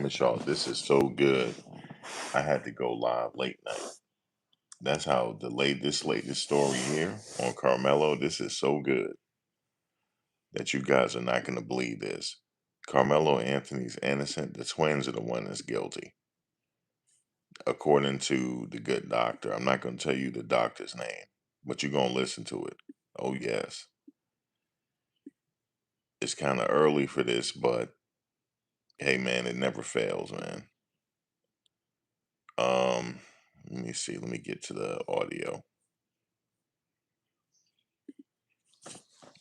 promise y'all, this is so good. I had to go live late night. That's how the latest story here on Carmelo. This is so good that you guys are not going to believe this. Carmelo Anthony's innocent. The twins are the one that's guilty, according to the good doctor. I'm not going to tell you the doctor's name, but you're going to listen to it. Oh yes, it's kind of early for this, but hey man, it never fails, man. Um, Let me see. Let me get to the audio.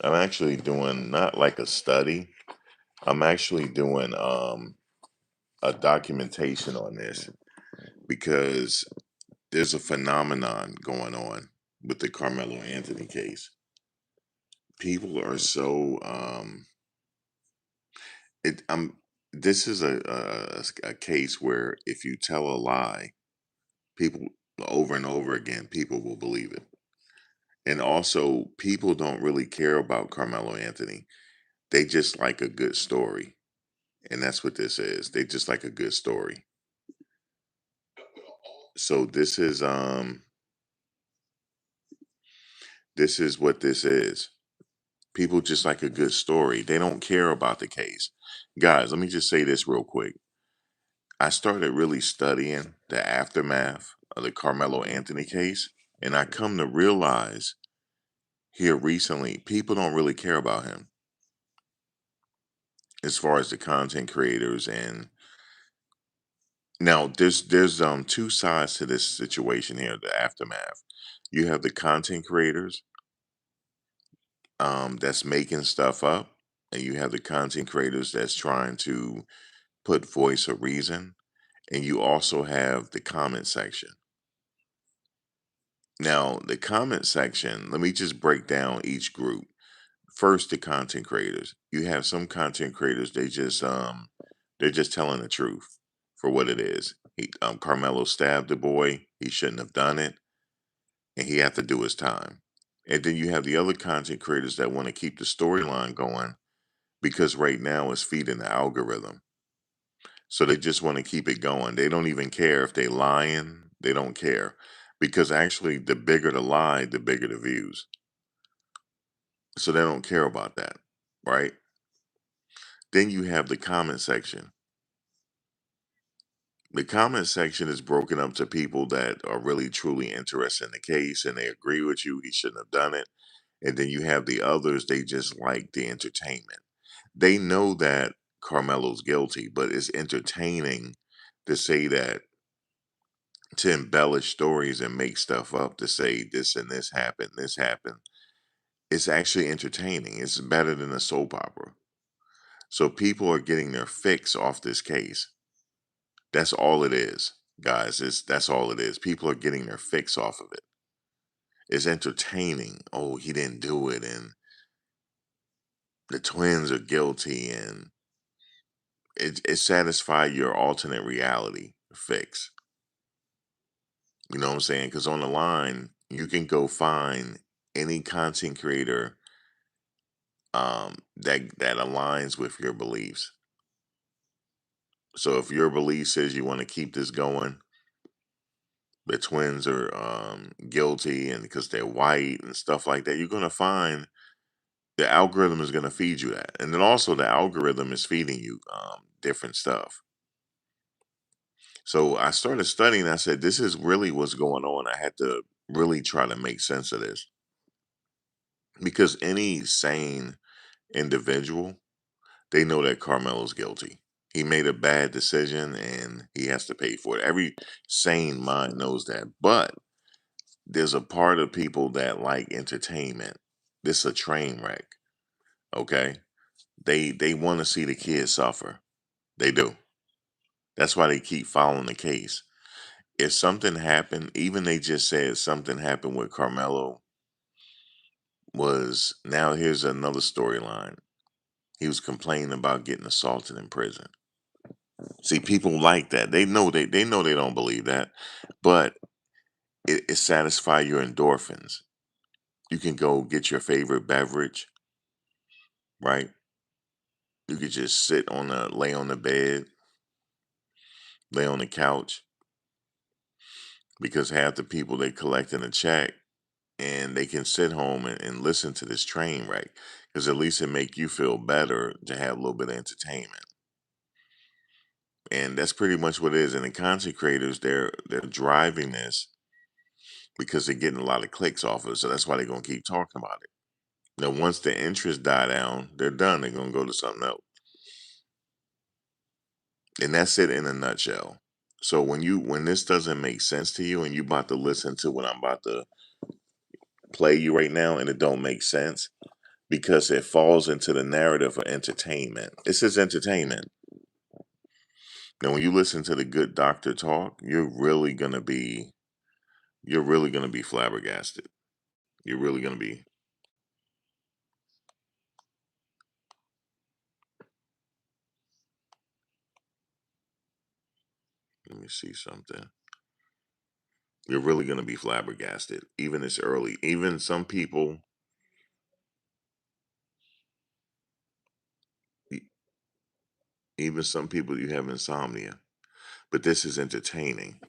I'm actually doing not like a study. I'm actually doing a documentation on this because there's a phenomenon going on with the Carmelo Anthony case. People are so it this is a case where if you tell a lie, people over and over again, people will believe it. And also, people don't really care about Carmelo Anthony. They just like a good story. And that's what this is. They just like a good story. So this is what this is. People just like a good story. They don't care about the case. Guys, let me just say this real quick. I started really studying the aftermath of the Carmelo Anthony case, and I come to realize here recently, people don't really care about him as far as the content creators. And now there's two sides to this situation here, the aftermath. You have the content creators that's making stuff up, and you have the content creators that's trying to put voice of reason, and you also have the comment section. Now, the comment section, let me just break down each group. First, the content creators. You have some content creators, they're just telling the truth for what it is. Carmelo stabbed the boy, he shouldn't have done it, and he had to do his time. And then you have the other content creators that want to keep the storyline going because right now it's feeding the algorithm. So they just want to keep it going. They don't even care if they lying. They don't care because actually the bigger the lie, the bigger the views. So they don't care about that, right? Then you have the comment section. The comment section is broken up to people that are really truly interested in the case and they agree with you. He shouldn't have done it. And then you have the others, they just like the entertainment. They know that Carmelo's guilty, but it's entertaining to say that, to embellish stories and make stuff up to say this and this happened, this happened. It's actually entertaining. It's better than a soap opera. So people are getting their fix off this case. That's all it is, guys. That's all it is. People are getting their fix off of it. It's entertaining. Oh, he didn't do it, and the twins are guilty, and it satisfies your alternate reality fix. You know what I'm saying? Because on the line, you can go find any content creator that aligns with your beliefs. So if your belief says you want to keep this going, the twins are guilty, and because they're white and stuff like that, you're gonna find the algorithm is gonna feed you that, and then also the algorithm is feeding you different stuff. So I started studying. I said, this is really what's going on. I had to really try to make sense of this because any sane individual, they know that Carmelo's guilty. He made a bad decision and he has to pay for it. Every sane mind knows that. But there's a part of people that like entertainment. This is a train wreck. Okay. They want to see the kids suffer. They do. That's why they keep following the case. If something happened, even they just said something happened with Carmelo, was now here's another storyline. He was complaining about getting assaulted in prison. See, people like that. They know they don't believe that, but it satisfies your endorphins. You can go get your favorite beverage, right? You could just lay on the bed, lay on the couch, because half the people they collecting a check and they can sit home and listen to this train wreck, because at least it make you feel better to have a little bit of entertainment. And that's pretty much what it is. And the content creators, they're driving this because they're getting a lot of clicks off of it. So that's why they're gonna keep talking about it. Now, once the interest die down, they're done. They're gonna go to something else. And that's it in a nutshell. So when this doesn't make sense to you and you about to listen to what I'm about to play you right now and it don't make sense because it falls into the narrative of entertainment. This is entertainment. Now when you listen to the good doctor talk, you're really gonna be flabbergasted. You're really gonna be. Let me see something. You're really gonna be flabbergasted. Even this early. E- even some people you have insomnia. But this is entertaining.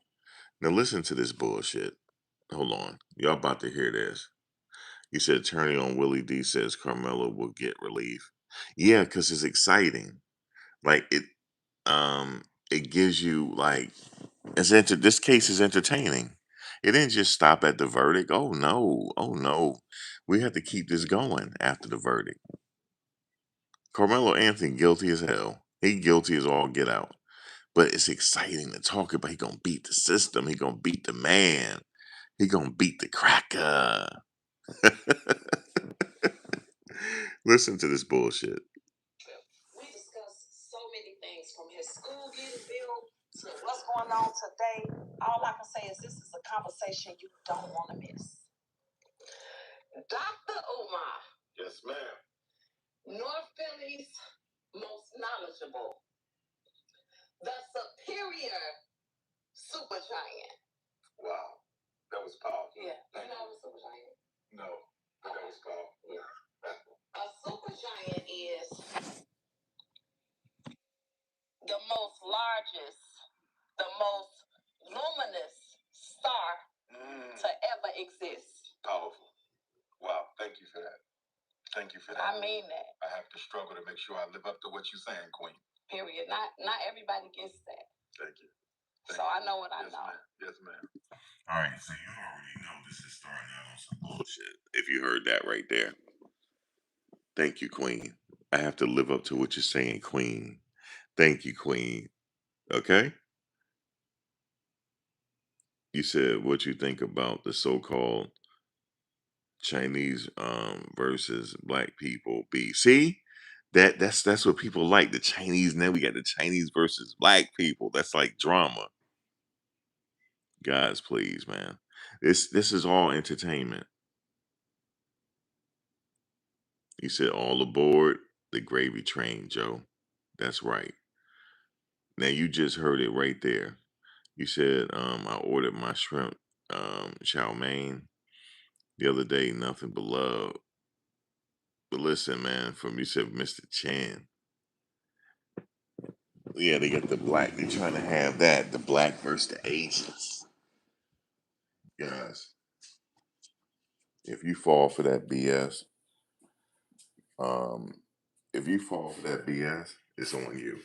Now listen to this bullshit. Hold on. Y'all about to hear this. You said attorney on Willie D says Carmelo will get relief. Yeah, because it's exciting. Like it gives you like this case is entertaining. It didn't just stop at the verdict. Oh no. Oh no. We have to keep this going after the verdict. Carmelo Anthony guilty as hell. He guilty as all get out. But it's exciting to talk about. He gonna beat the system. He gonna beat the man. He gonna beat the cracker. Listen to this bullshit. We discussed so many things from his school getting built to what's going on today. All I can say is this is a conversation you don't want to miss. Dr. Umar. Yes, ma'am. North Philly's most knowledgeable, the superior supergiant. Wow, that was powerful. Yeah, you know what a supergiant? No, but that was powerful. Yeah. A supergiant is the most largest, the most luminous star to ever exist. Powerful. Wow, thank you for that. Thank you for that. I mean that. I have to struggle to make sure I live up to what you're saying, Queen. Period. Not everybody gets that. Thank you. So I know what I know. Ma'am. Yes, ma'am. All right, so you already know this is starting out on some bullshit. If you heard that right there. Thank you, Queen. I have to live up to what you're saying, Queen. Thank you, Queen. Okay? You said what you think about the so-called Chinese versus black people be. See? That's what people like. The Chinese, now we got the Chinese versus black people. That's like drama. Guys, please, man. This is all entertainment. You said all aboard the gravy train, Joe. That's right. Now you just heard it right there. You said I ordered my shrimp chow mein the other day, nothing but love. But listen, man, from you said Mr. Chan. Yeah, they got the black. They're trying to have that, the black versus the Asians. Guys, if you fall for that BS, um, if you fall for that BS, it's on you.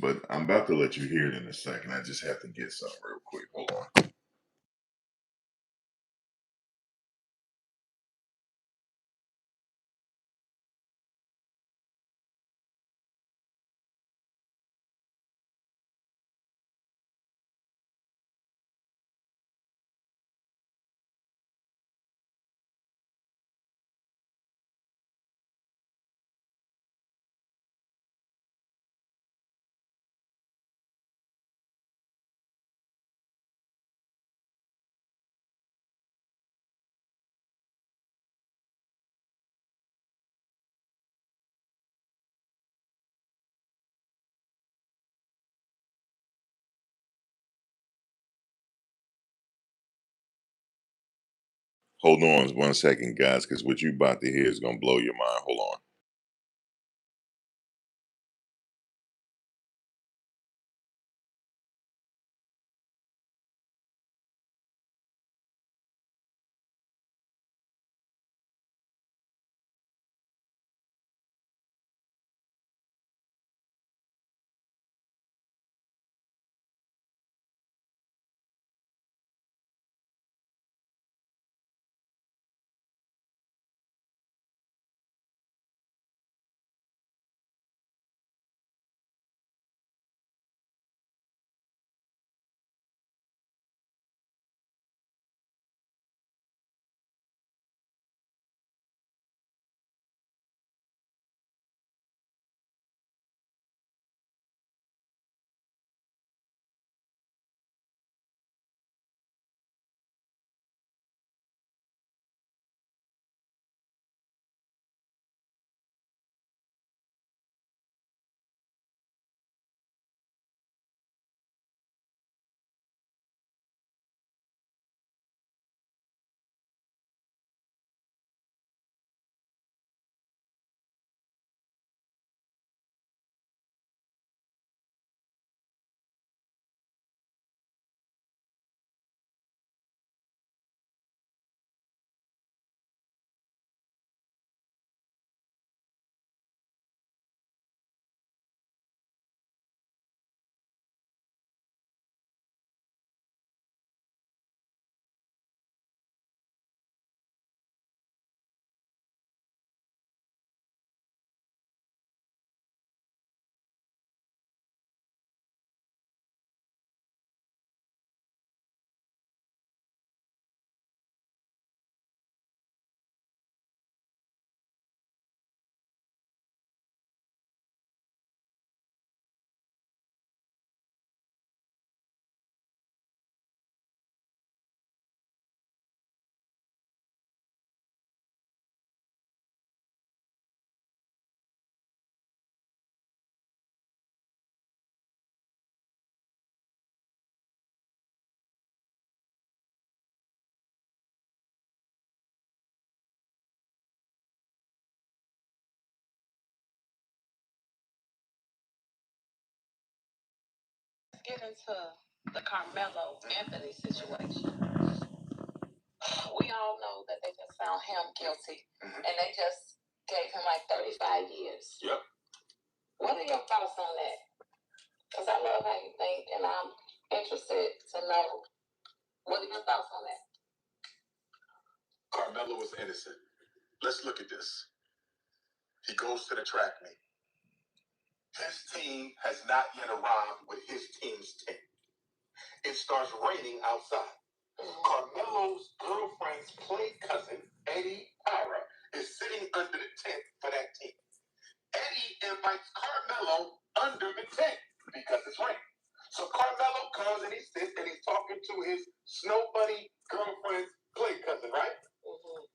But I'm about to let you hear it in a second. I just have to get something real quick. Hold on. Hold on 1 second, guys, because what you about to hear is gonna blow your mind. Hold on. get into the Karmelo Anthony situation. We all know that they just found him guilty, and they just gave him like 35 years. Yep. What are your thoughts on that? Because I love how you think, and I'm interested to know what are your thoughts on that. Karmelo was innocent. Let's look at this. He goes to the track meet. His team has not yet arrived with his team's tent. It starts raining outside. Carmelo's girlfriend's play cousin, Eddie Para, is sitting under the tent for that team. Eddie invites Karmelo under the tent because it's raining. So Karmelo comes and he sits and he's talking to his snow bunny girlfriend's play cousin, right?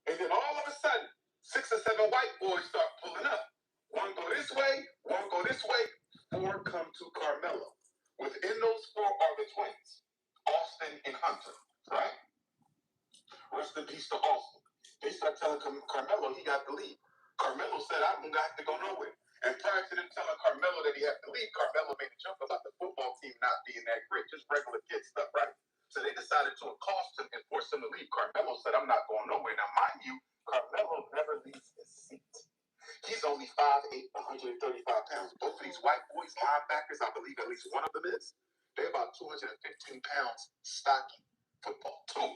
And then all of a sudden, 6 or 7 white boys start pulling up. One go this way, one go this way. 4 come to Karmelo. Within those 4 are the twins, Austin and Hunter, right? Rest in peace to Austin. They start telling Karmelo he got to leave. Karmelo said, I don't got to go nowhere. And prior to them telling Karmelo that he had to leave, Karmelo made a joke about the football team not being that great, just regular kid stuff, right? So they decided to accost him and force him to leave. Karmelo said, I'm not going nowhere. Now, mind you, Karmelo never leaves his seat. He's only 5'8", 135 pounds. Both of these white boys, linebackers, I believe at least one of them is, they're about 215 pounds stocky football, too,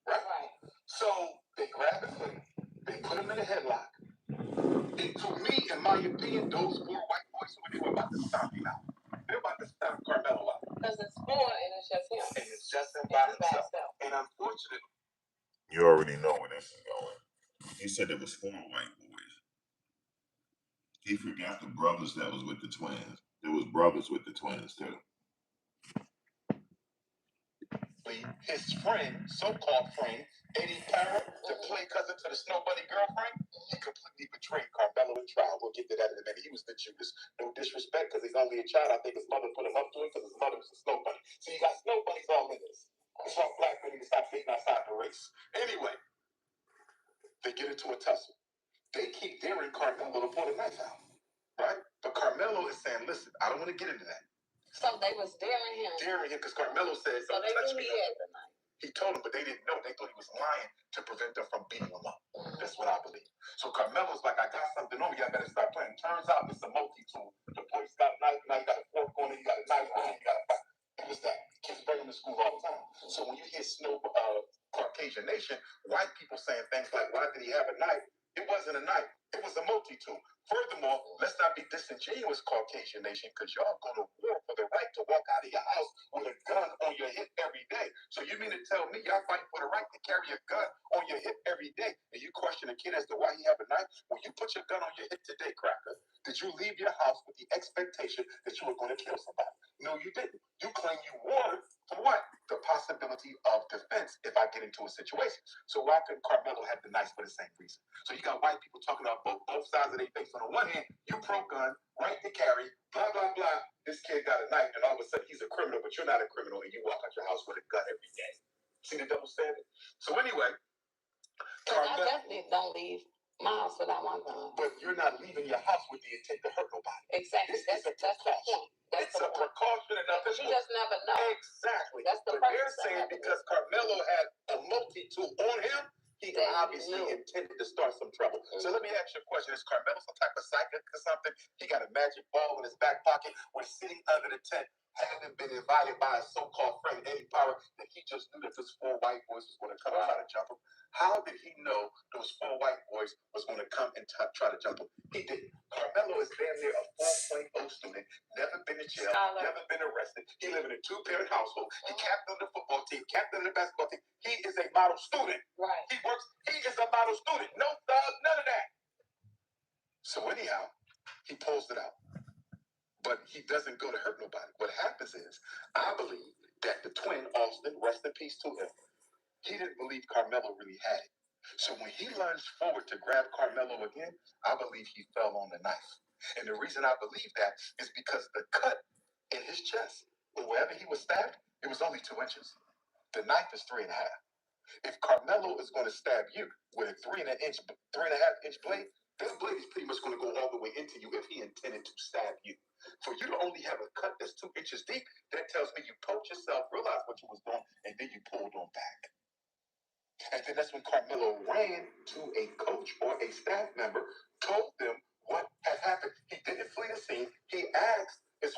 right? So they grab his leg, they put him in a headlock. And to me, in my opinion, those 4 white boys, they were about to stomp him out. They're about to stomp Karmelo out. Because it's 4 and it's just him. And it's just him by himself. And unfortunately, You already know where this is going. He said there was 4 white boys. He forgot the brothers that was with the twins. There was brothers with the twins too. His friend, so-called friend, Eddie Para, the play cousin to the snow bunny girlfriend, he completely betrayed Karmelo in trial. We'll get to that in a minute. He was the Judas. No disrespect, because he's only a child. I think his mother put him up to it because his mother was a snow bunny. So you got snow bunnies all in this. That's why black men need to stop dating outside the race. Anyway, they get into a tussle. They keep daring Karmelo to pull the knife out, right? But Karmelo is saying, listen, I don't want to get into that. So they was daring him. Daring him because Karmelo said, so they knew he had the knife. He told them, but they didn't know. They thought he was lying to prevent them from beating him up. That's what I believe. So Carmelo's like, I got something on me. I better start playing. Turns out it's a multi-tool. The boy's got a knife, now you got a fork on it, you got a knife on it, you got a fight. It was that. Kids bring him to school all the time. So when you hear Caucasian Nation, white people saying things like, why did he have a knife? It wasn't a knife. It was a multi-tool. Furthermore, let's not be disingenuous, Caucasian Nation, because y'all go to war for the right to walk out of your house with a gun on your hip every day. So you mean to tell me y'all fighting for the right to carry a gun on your hip every day, and you question a kid as to why he have a knife? When you put your gun on your hip today, Cracker, did you leave your house with the expectation that you were going to kill somebody? No, you didn't. You claim you wanted for what? The possibility of defense if I get into a situation. So why couldn't Carmelo have the knife for the same reason? So you got white people talking about both sides of their face. On the one hand, you pro-gun, right to carry, blah, blah, blah. This kid got a knife, and all of a sudden he's a criminal, but you're not a criminal, and you walk out your house with a gun every day. See the double standard? So anyway. I definitely don't leave my house without my gun. But you're not leaving your house with the intent to hurt nobody. Exactly. That's the point. It's a precaution and nothing. You just never know. Exactly. That's the but they're saying because Carmelo had a multi-tool on him, he obviously intended to start some trouble. So let me ask you a question. Is Carmelo some type of psychic or something? He got a magic ball in his back pocket. We're sitting under the tent, having been invited by a so-called friend, Eddie Power, that he just knew that those 4 white boys was going to come and try to jump him. How did he know those 4 white boys was going to come and try to jump him? He didn't. Carmelo is damn near a 4.0 student, never been to jail, never been arrested. He lived in a 2-parent household. He captained the football team, captained the basketball team. He is a model student. Right. He is a model student. No thug, none of that. So anyhow, he pulls it out. But he doesn't go to hurt nobody. What happens is, I believe that the twin, Austin, rest in peace to him, he didn't believe Carmelo really had it. So when he lunged forward to grab Carmelo again, I believe he fell on the knife. And the reason I believe that is because the cut in his chest, wherever he was stabbed, it was only 2 inches. The knife is 3.5. If Carmelo is going to stab you with a 3.5 inch blade, That blade is pretty much going to go all the way into you if he intended to stab you. For you to only have a cut that's 2 inches deep, that tells me you poked yourself, realized what you was doing, and then you pulled on back. And then that's when Karmelo ran to a coach or a staff member, told them what had happened. He didn't flee the scene. He asked, is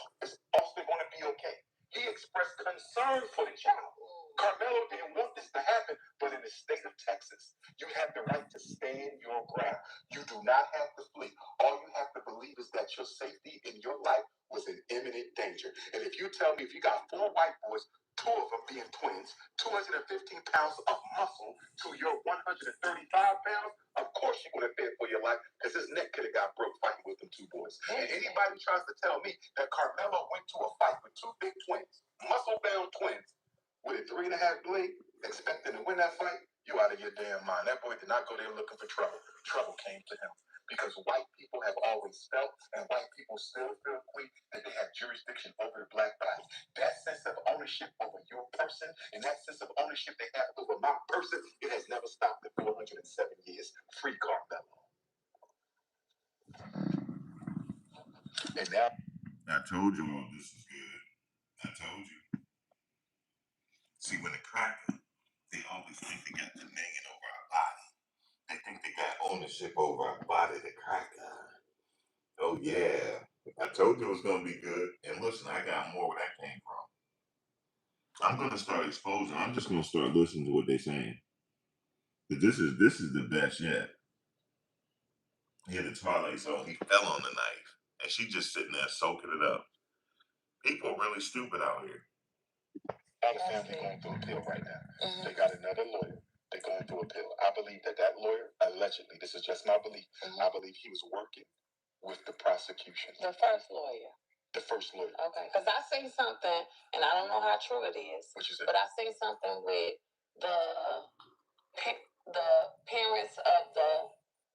Austin going to be okay? He expressed concern for the child. Karmelo didn't want this to happen, but in the state of Texas, you have the right to stand your ground. You do not have to flee. All you have to believe is that your safety in your life was in imminent danger. And if you tell me if you got 4 white boys, 2 of them being twins, 215 pounds of muscle to your 135 pounds, of course you're going to fear for your life because his neck could have got broke fighting with them 2 boys. And anybody who tries to tell me that Karmelo went to a fight with 2 big twins, muscle-bound twins, with a 3.5 blade, expecting to win that fight, you out of your damn mind. That boy did not go there looking for trouble. Trouble came to him. Because white people have always felt, and white people still feel, Queen, that they have jurisdiction over the black body. That sense of ownership over your person, and that sense of ownership they have over my person, it has never stopped in 407 years. Free Karmelo. And now, I told you all this is good. I told you. See, when the cracker, they always think they got the nagging over our body. They think they got ownership over our body, the cracker. Oh, yeah. I told you it was going to be good. And listen, I got more where that came from. I'm going to start exposing. I'm just going to start listening to what they're saying. But this is the best yet. He had the Twilight Zone. He fell on the knife. And she just sitting there soaking it up. People are really stupid out here. All the family going through a pill right now. They got another lawyer. They're going through a pill. I believe that lawyer, allegedly, this is just my belief, I believe he was working with the prosecution. The first lawyer. The first lawyer. Okay, because I seen something, and I don't know how true it is, What you said? but I seen something with the parents of the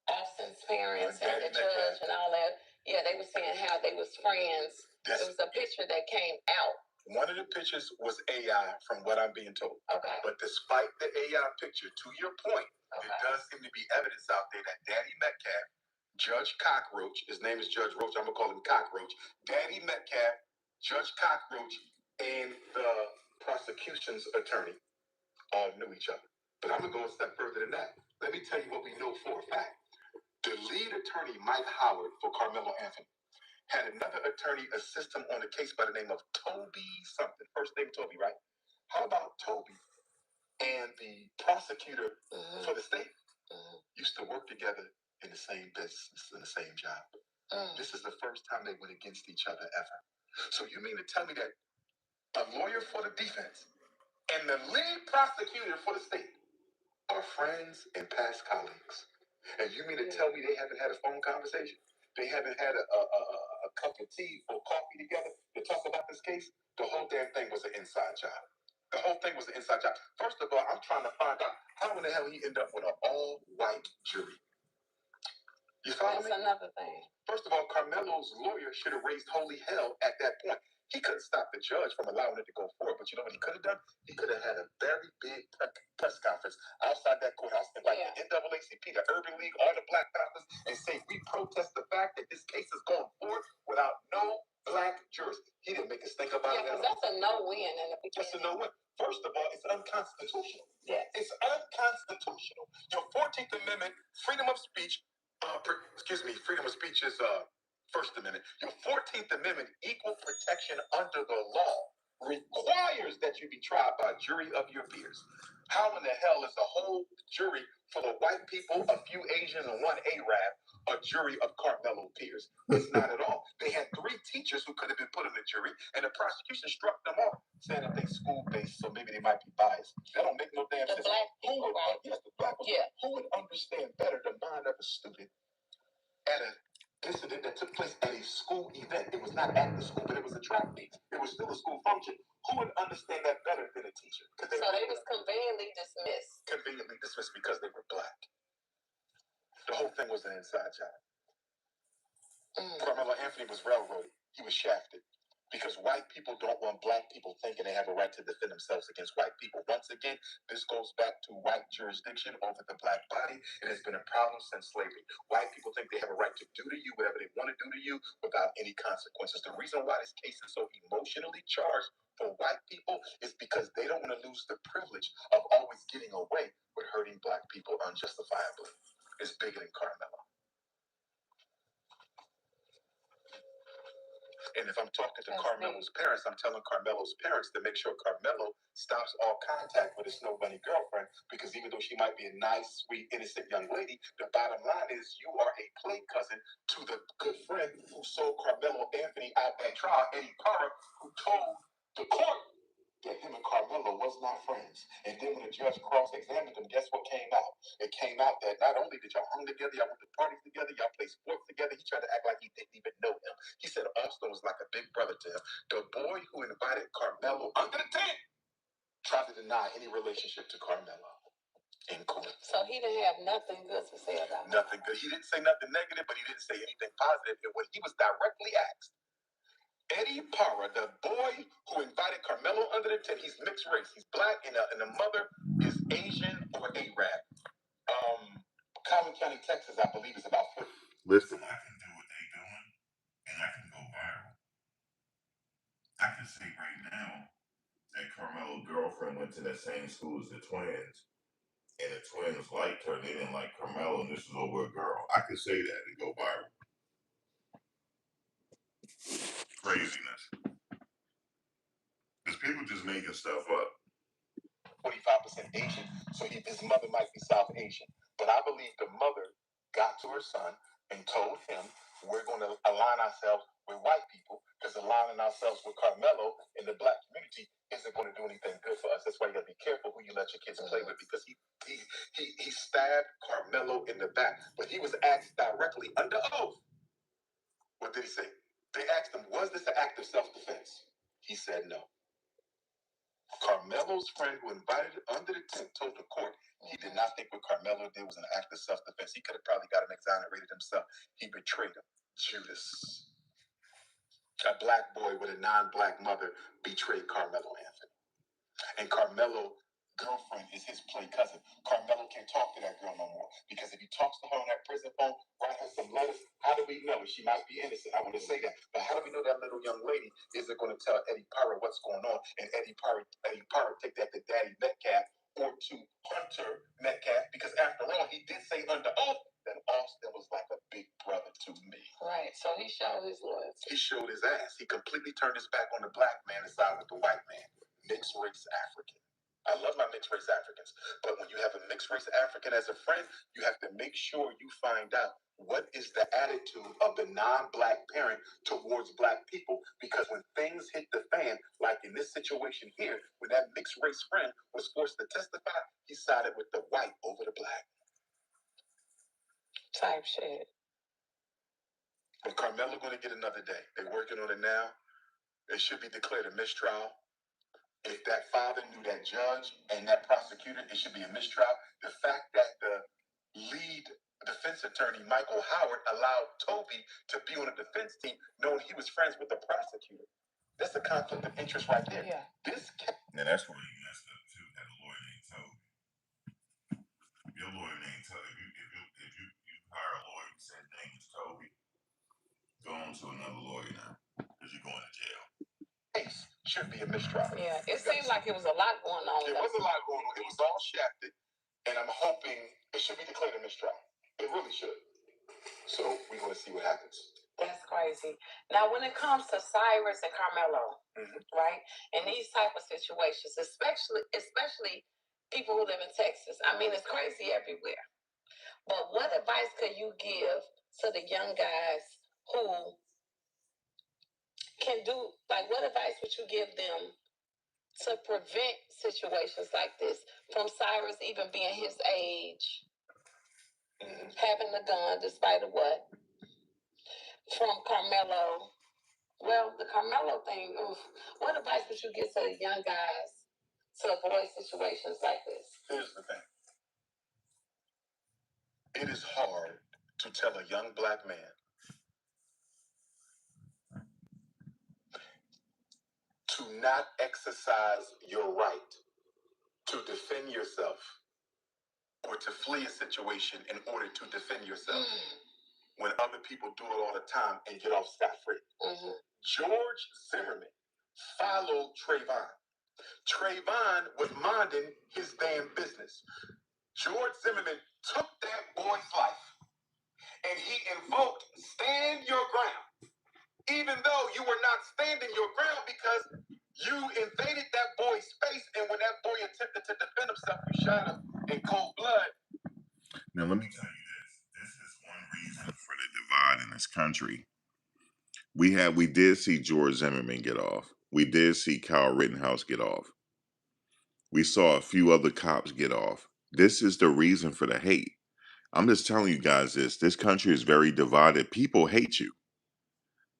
Austin's parents and the judge and all that. Yeah, they were saying how they was friends. There was a picture that came out. One of the pictures was AI, from what I'm being told. Okay. But despite the AI picture, to your point, there does seem to be evidence out there that Daddy Metcalf, Judge Cockroach, his name is Judge Roach, I'm going to call him Cockroach, Daddy Metcalf, Judge Cockroach, and the prosecution's attorney all knew each other. But I'm going to go a step further than that. Let me tell you what we know for a fact. The lead attorney, Mike Howard, for Karmelo Anthony, had another attorney assist him on a case by the name of Toby something. First name Toby, right? How about Toby and the prosecutor for the state used to work together in the same business, in the same job. This is the first time they went against each other ever. So you mean to tell me that a lawyer for the defense and the lead prosecutor for the state are friends and past colleagues? And you mean to tell me they haven't had a phone conversation? They haven't had a cup of tea or coffee together to talk about this case? The whole damn thing was an inside job. The whole thing was an inside job. First of all, I'm trying to find out how in the hell he ended up with an all-white jury. You follow me? That's another thing. First of all, Karmelo's lawyer should have raised holy hell at that point. He couldn't stop the judge from allowing it to go forward. But you know what he could have done? He could have had a very big press conference outside that courthouse, and like the NAACP, the Urban League, all the Black Panthers, and say, we protest the fact that this case is going forward without no black jurors. He didn't make us think about it. Yeah, because that's a no-win in the beginning. That's a no-win. First of all, it's unconstitutional. Yes. It's unconstitutional. Your 14th Amendment, freedom of speech, freedom of speech is First Amendment. Your 14th Amendment, equal protection under the law, requires that you be tried by a jury of your peers. How in the hell is a whole jury full of white people, a few Asian, and one Arab, a jury of Karmelo peers? It's not at all. They had 3 teachers who could have been put in the jury, and the prosecution struck them off, saying that they school-based, so maybe they might be biased. That don't make no damn sense. The black people, right? Yes, the black ones. Yeah. Who would understand better the mind of a student at an incident that took place at a school event? It was not at the school, but it was a track meet. It was still a school function. Who would understand that better than a teacher? So they was conveniently dismissed. Conveniently dismissed because they were black. The whole thing was an inside job. Karmelo Anthony was railroaded. He was shafted because white people don't want black people thinking they have a right to defend themselves against white people. Once again, this goes back to white jurisdiction over the black body. It has been a problem since slavery. White people think they have a right to do to you whatever they want to do to you without any consequences. The reason why this case is so emotionally charged for white people is because they don't want to lose the privilege of always getting away with hurting black people unjustifiably. It's bigger than Karmelo. And if I'm talking to Karmelo's parents, I'm telling Karmelo's parents to make sure Karmelo stops all contact with his snow bunny girlfriend, because even though she might be a nice, sweet, innocent young lady, the bottom line is you are a play cousin to the good friend who sold Carmelo Anthony out at trial, Eddie Parra, who told the court that him and Carmelo was not friends. And then when the judge cross-examined him, guess what came out? It came out that not only did y'all hung together, y'all went to parties together, y'all played sports together, he tried to act like he didn't even know him. He said Austin was like a big brother to him. The boy who invited Carmelo under the tent tried to deny any relationship to Carmelo in court. So he didn't have nothing good to say about it. Nothing good. He didn't say nothing negative, but he didn't say anything positive. And when he was directly asked, Eddie Parra, the boy who invited Carmelo under the tent, he's mixed race. He's black, and the mother is Asian or Arab. Collin County, Texas, I believe, is about 50. Listen, I can do what they doing, and I can go viral. I can say right now that Carmelo's girlfriend went to that same school as the twins, and the twins liked her. They didn't like Carmelo, and this is over a girl. I could say that and go viral. Craziness. Because people just making stuff up. 45% Asian, so his mother might be South Asian. But I believe the mother got to her son and told him, we're going to align ourselves with white people, because aligning ourselves with Carmelo in the black community isn't going to do anything good for us. That's why you got to be careful who you let your kids play with, because he stabbed Carmelo in the back. But he was asked directly under oath. What did he say? They asked him, was this an act of self-defense? He said no. Carmelo's friend who invited him under the tent told the court he did not think what Carmelo did was an act of self-defense. He could have probably got him exonerated himself. He betrayed him. Judas. A black boy with a non-black mother betrayed Carmelo Anthony. And Carmelo girlfriend is his play cousin. Carmelo can't talk to that girl no more, because if he talks to her on that prison phone, write her some letters, how do we know? She might be innocent. I want to say that. But how do we know that little young lady isn't going to tell Eddie Parra what's going on? And Eddie Parra take that to Daddy Metcalf or to Hunter Metcalf, because after all, he did say under oath that Austin was like a big brother to me. Right. So he showed his loyalty. He showed his ass. He completely turned his back on the black man and sided with the white man. Mixed race African. I love my mixed race Africans, but when you have a mixed race African as a friend, you have to make sure you find out what is the attitude of the non-black parent towards black people, because when things hit the fan, like in this situation here, when that mixed race friend was forced to testify, he sided with the white over the black. Type shit. But Carmelo going to get another day. They're working on it now. It should be declared a mistrial. If that father knew that judge and that prosecutor, it should be a mistrial. The fact that the lead defense attorney, Michael Howard, allowed Toby to be on the defense team knowing he was friends with the prosecutor, that's a conflict of interest right there. Yeah. And that's where you messed up too. Had a lawyer named Toby. Your lawyer named Toby. If you hire a lawyer who said his name is Toby, go on to another lawyer now, because you're going to jail. Case should be a mistrial. Yeah, it seemed like it was a lot going on. There was a lot going on. It was all shafted, and I'm hoping it should be declared a mistrial. It really should. So we're going to see what happens. That's crazy. Now, when it comes to Cyrus and Karmelo, right, in these type of situations, especially people who live in Texas, I mean, it's crazy everywhere. But what advice could you give to the young guys who can do, like, what advice would you give them to prevent situations like this from Cyrus even being his age, having the gun despite of what? From Karmelo, well, the Karmelo thing, what advice would you give to the young guys to avoid situations like this? Here's the thing. It is hard to tell a young black man to not exercise your right to defend yourself or to flee a situation in order to defend yourself when other people do it all the time and get off scot-free. George Zimmerman followed Trayvon. Trayvon was minding his damn business. George Zimmerman took that boy's life and he invoked stand your ground, even though you were not standing your ground because you invaded that boy's space, and when that boy attempted to defend himself, you shot him in cold blood. Now, let me tell you this. This is one reason for the divide in this country. We did see George Zimmerman get off. We did see Kyle Rittenhouse get off. We saw a few other cops get off. This is the reason for the hate. I'm just telling you guys this. This country is very divided. People hate you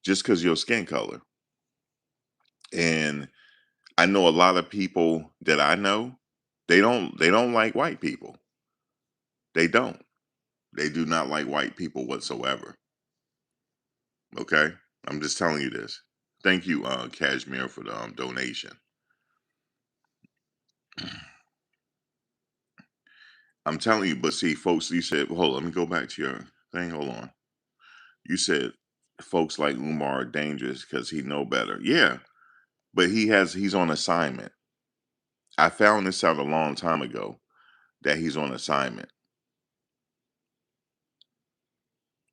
just because of your skin color. And I know a lot of people that I know, they don't like white people. They don't. They do not like white people whatsoever. Okay? I'm just telling you this. Thank you, Cashmere, for the donation. I'm telling you, but see, folks, you said, hold on, let me go back to your thing. Hold on. You said folks like Umar are dangerous because he know better. Yeah, but he's on assignment. I found this out a long time ago that he's on assignment.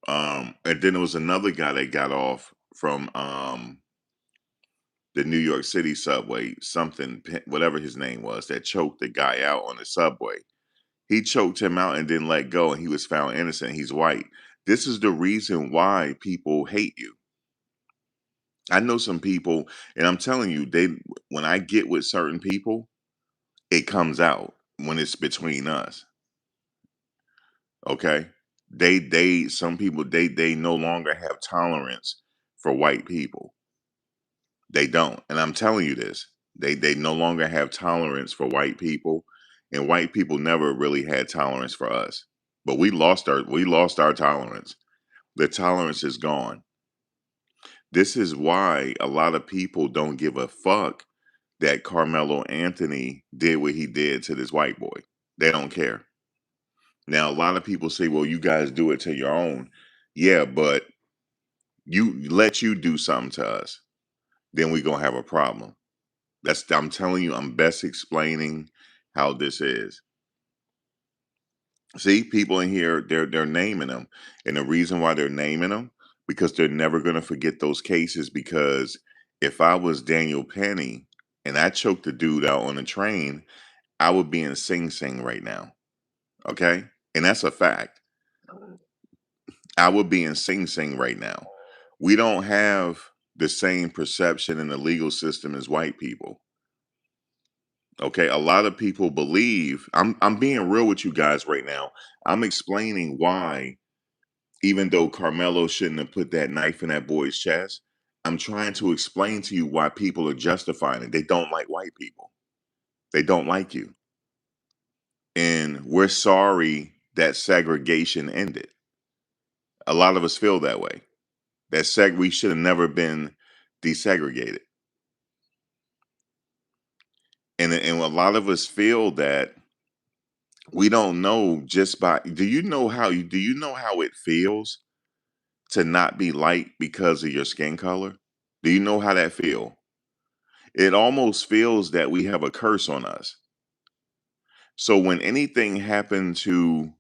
And then there was another guy that got off from the New York City subway, something, whatever his name was, that choked the guy out on the subway. He choked him out and didn't let go, and he was found innocent. He's white. This is the reason why people hate you. I know some people, and I'm telling you, when I get with certain people, it comes out when it's between us. Okay? Some people, they no longer have tolerance for white people. They don't. And I'm telling you this. They no longer have tolerance for white people, and white people never really had tolerance for us. But we lost our tolerance. The tolerance is gone. This is why a lot of people don't give a fuck that Carmelo Anthony did what he did to this white boy. They don't care. Now, a lot of people say, well, you guys do it to your own. Yeah, but you do something to us, then we're gonna have a problem. I'm telling you, I'm best explaining how this is. See, people in here, they're naming them. And the reason why they're naming them, because they're never gonna forget those cases. Because if I was Daniel Penny and I choked the dude out on the train, I would be in Sing Sing right now. Okay? And that's a fact. I would be in Sing Sing right now. We don't have the same perception in the legal system as white people. Okay, a lot of people believe I'm being real with you guys right now. I'm explaining why, even though Carmelo shouldn't have put that knife in that boy's chest, I'm trying to explain to you why people are justifying it. They don't like white people. They don't like you. And we're sorry that segregation ended. A lot of us feel that way. We should have never been desegregated. And a lot of us feel that we don't know just by do you know how it feels to not be liked because of your skin color? Do you know how that feel? It almost feels that we have a curse on us. So when anything happened to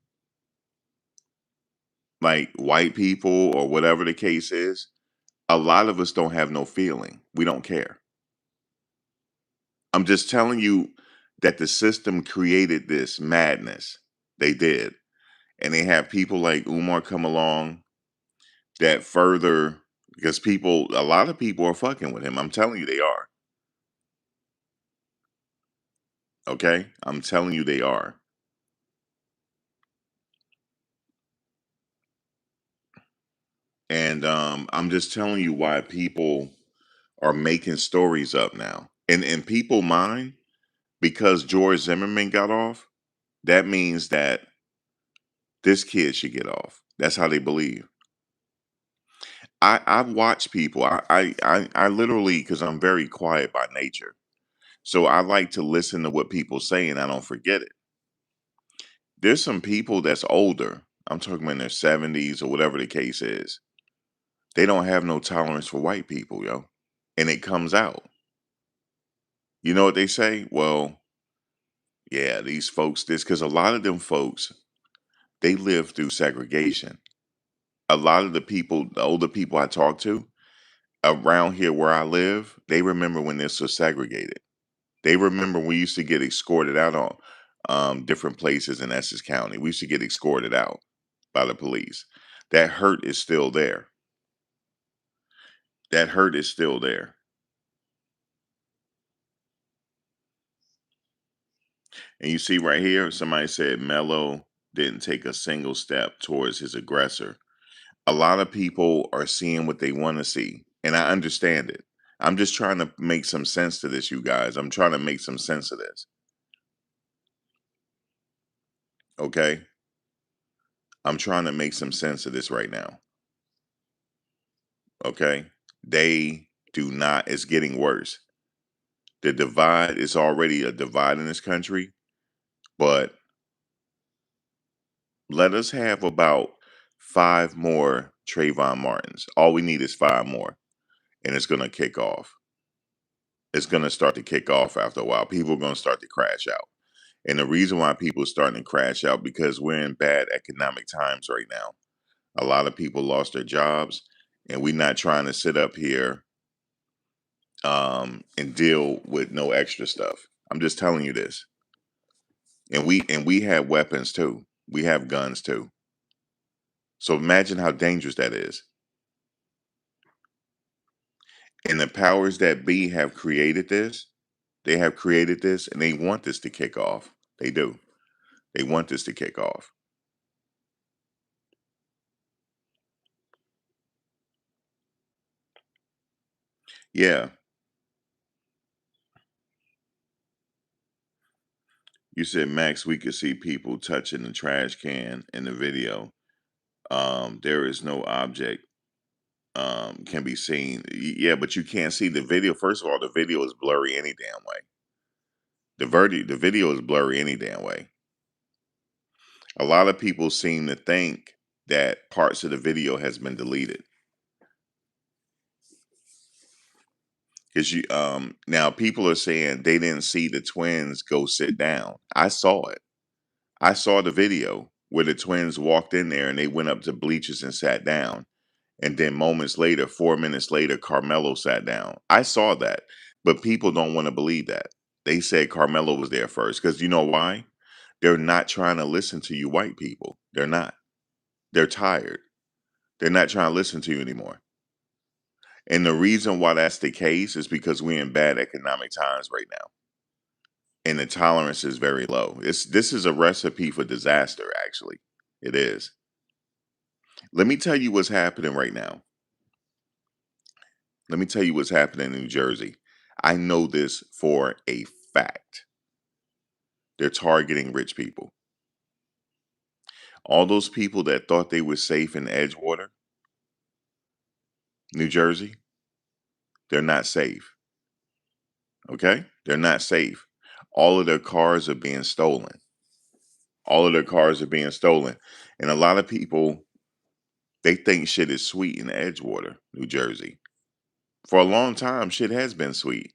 like white people or whatever the case is, a lot of us don't have no feeling. We don't care. I'm just telling you that the system created this madness. They did. And they have people like Umar come along that further, because a lot of people are fucking with him. I'm telling you they are. Okay? I'm telling you they are. And I'm just telling you why people are making stories up now. And people mind, because George Zimmerman got off, that means that this kid should get off. That's how they believe. I watch people. I literally, because I'm very quiet by nature. So I like to listen to what people say and I don't forget it. There's some people that's older. I'm talking about in their 70s or whatever the case is. They don't have no tolerance for white people, yo. And it comes out. You know what they say? Well, yeah, these folks, this, because a lot of them folks, they live through segregation. A lot of the people, the older people I talk to around here where I live, they remember when this was segregated. They remember we used to get escorted out on different places in Essex County. We used to get escorted out by the police. That hurt is still there. That hurt is still there. And you see right here, somebody said Melo didn't take a single step towards his aggressor. A lot of people are seeing what they want to see, and I understand it. I'm just trying to make some sense to this, you guys. I'm trying to make some sense of this. Okay? I'm trying to make some sense of this right now. Okay? They do not, it's getting worse. The divide is already a divide in this country, but let us have about 5 more Trayvon Martins. All we need is 5 more, and it's going to kick off. It's going to start to kick off after a while. People are going to start to crash out. And the reason why people are starting to crash out because we're in bad economic times right now. A lot of people lost their jobs, and we're not trying to sit up here and deal with no extra stuff. I'm just telling you this. And we have weapons too. We have guns too. So imagine how dangerous that is. And the powers that be have created this. They have created this and they want this to kick off. They do. They want this to kick off. Yeah. You said, Max, we could see people touching the trash can in the video. There is no object can be seen. Yeah, but you can't see the video. First of all, the video is blurry any damn way. The video is blurry any damn way. A lot of people seem to think that parts of the video has been deleted. Because you now people are saying they didn't see the twins go sit down. I saw it. I saw the video where the twins walked in there and they went up to bleachers and sat down. And then moments later, 4 minutes later, Carmelo sat down. I saw that. But people don't want to believe that. They said Carmelo was there first. Because you know why? They're not trying to listen to you white people. They're not. They're tired. They're not trying to listen to you anymore. And the reason why that's the case is because we're in bad economic times right now. And the tolerance is very low. This is a recipe for disaster, actually. It is. Let me tell you what's happening right now. Let me tell you what's happening in New Jersey. I know this for a fact. They're targeting rich people. All those people that thought they were safe in Edgewater, New Jersey, they're not safe. Okay? They're not safe. All of their cars are being stolen. All of their cars are being stolen. And a lot of people, they think shit is sweet in Edgewater, New Jersey. For a long time, shit has been sweet,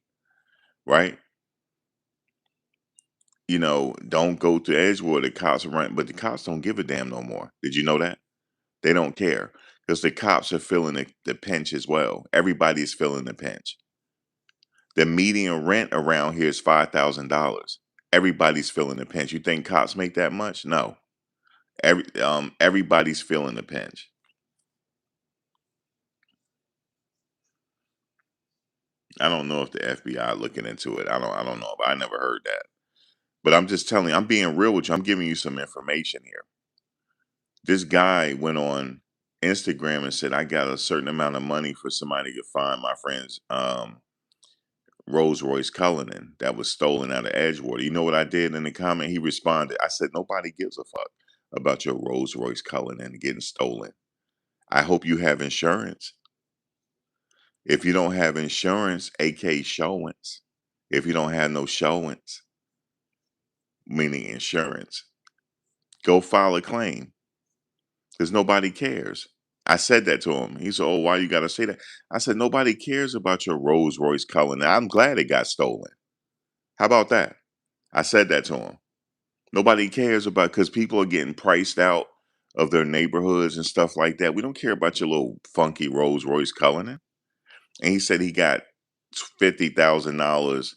right? You know, don't go to Edgewater, the cops are running, but the cops don't give a damn no more. Did you know that? They don't care because the cops are feeling the pinch as well. Everybody's feeling the pinch. The median rent around here is $5,000. Everybody's feeling the pinch. You think cops make that much? No. Everybody's feeling the pinch. I don't know if the FBI looking into it. I don't know. But I never heard that. But I'm just telling you, I'm being real with you. I'm giving you some information here. This guy went on Instagram and said, I got a certain amount of money for somebody to find my friend's Rolls Royce Cullinan that was stolen out of Edgewater. You know what I did in the comment? He responded. I said, nobody gives a fuck about your Rolls Royce Cullinan getting stolen. I hope you have insurance. If you don't have insurance, aka showings, if you don't have no showings, meaning insurance, go file a claim because nobody cares. I said that to him. He said, "Oh, why you got to say that?" I said, "Nobody cares about your Rolls Royce color. And I'm glad it got stolen. How about that?" I said that to him. Nobody cares about because people are getting priced out of their neighborhoods and stuff like that. We don't care about your little funky Rolls Royce Cullinan. And he said he got $50,000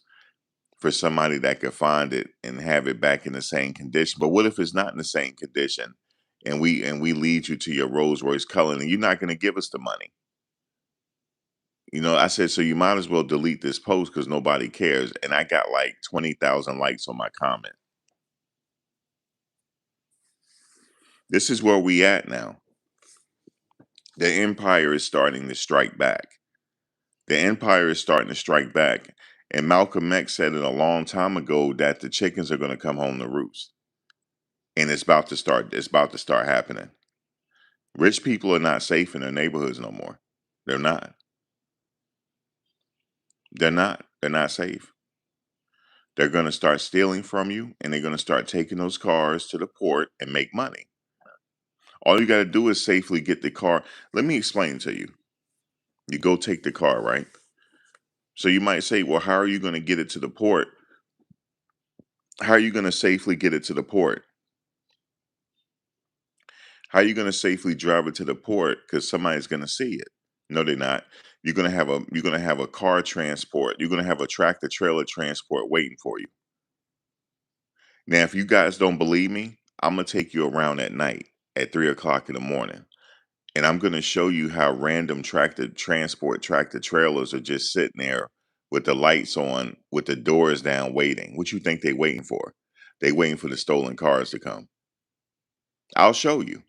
for somebody that could find it and have it back in the same condition. But what if it's not in the same condition, and we lead you to your Rolls Royce Cullinan? You're not going to give us the money. I said, so you might as well delete this post because nobody cares. And I got like 20,000 likes on my comment. This is where we at now. The empire is starting to strike back. The empire is starting to strike back. And Malcolm X said it a long time ago that the chickens are going to come home to roost. And it's about to start. It's about to start happening. Rich people are not safe in their neighborhoods no more. They're not. They're not. They're not safe. They're going to start stealing from you, and they're going to start taking those cars to the port and make money. All you got to do is safely get the car. Let me explain to you. You go take the car, right? So you might say, well, how are you going to get it to the port? How are you going to safely get it to the port? How are you going to safely drive it to the port? Because somebody's going to see it. No, they're not. You're gonna have a car transport. You're gonna have a tractor trailer transport waiting for you. Now, if you guys don't believe me, I'm gonna take you around at night at 3 o'clock in the morning, and I'm gonna show you how random tractor trailers are just sitting there with the lights on, with the doors down, waiting. What you think they waiting for? They waiting for the stolen cars to come. I'll show you.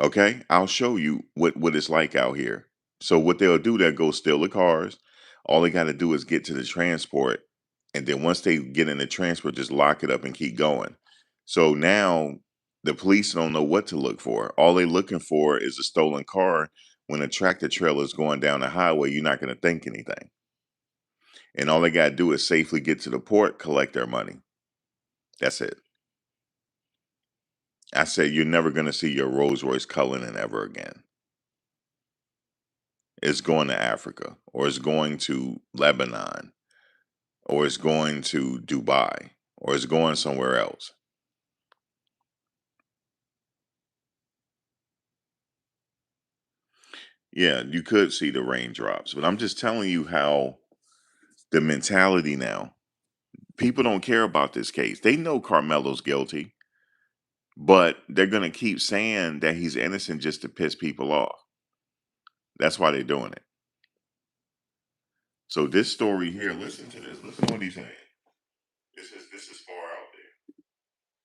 Okay, I'll show you what it's like out here. So what they'll do, they'll go steal the cars. All they got to do is get to the transport, and then once they get in the transport, just lock it up and keep going. So now the police don't know what to look for. All they're looking for is a stolen car. When a tractor trailer is going down the highway, you're not going to think anything, and all they got to do is safely get to the port, collect their money. That's it. I said you're never going to see your Rolls Royce Cullinan ever again. It's going to Africa, or it's going to Lebanon, or it's going to Dubai, or it's going somewhere else. Yeah, you could see the raindrops, but I'm just telling you how the mentality now. People don't care about this case. They know Carmelo's guilty, but they're going to keep saying that he's innocent just to piss people off. That's why they're doing it. So this story here, listen to this. Listen to what he's saying. This is far out there.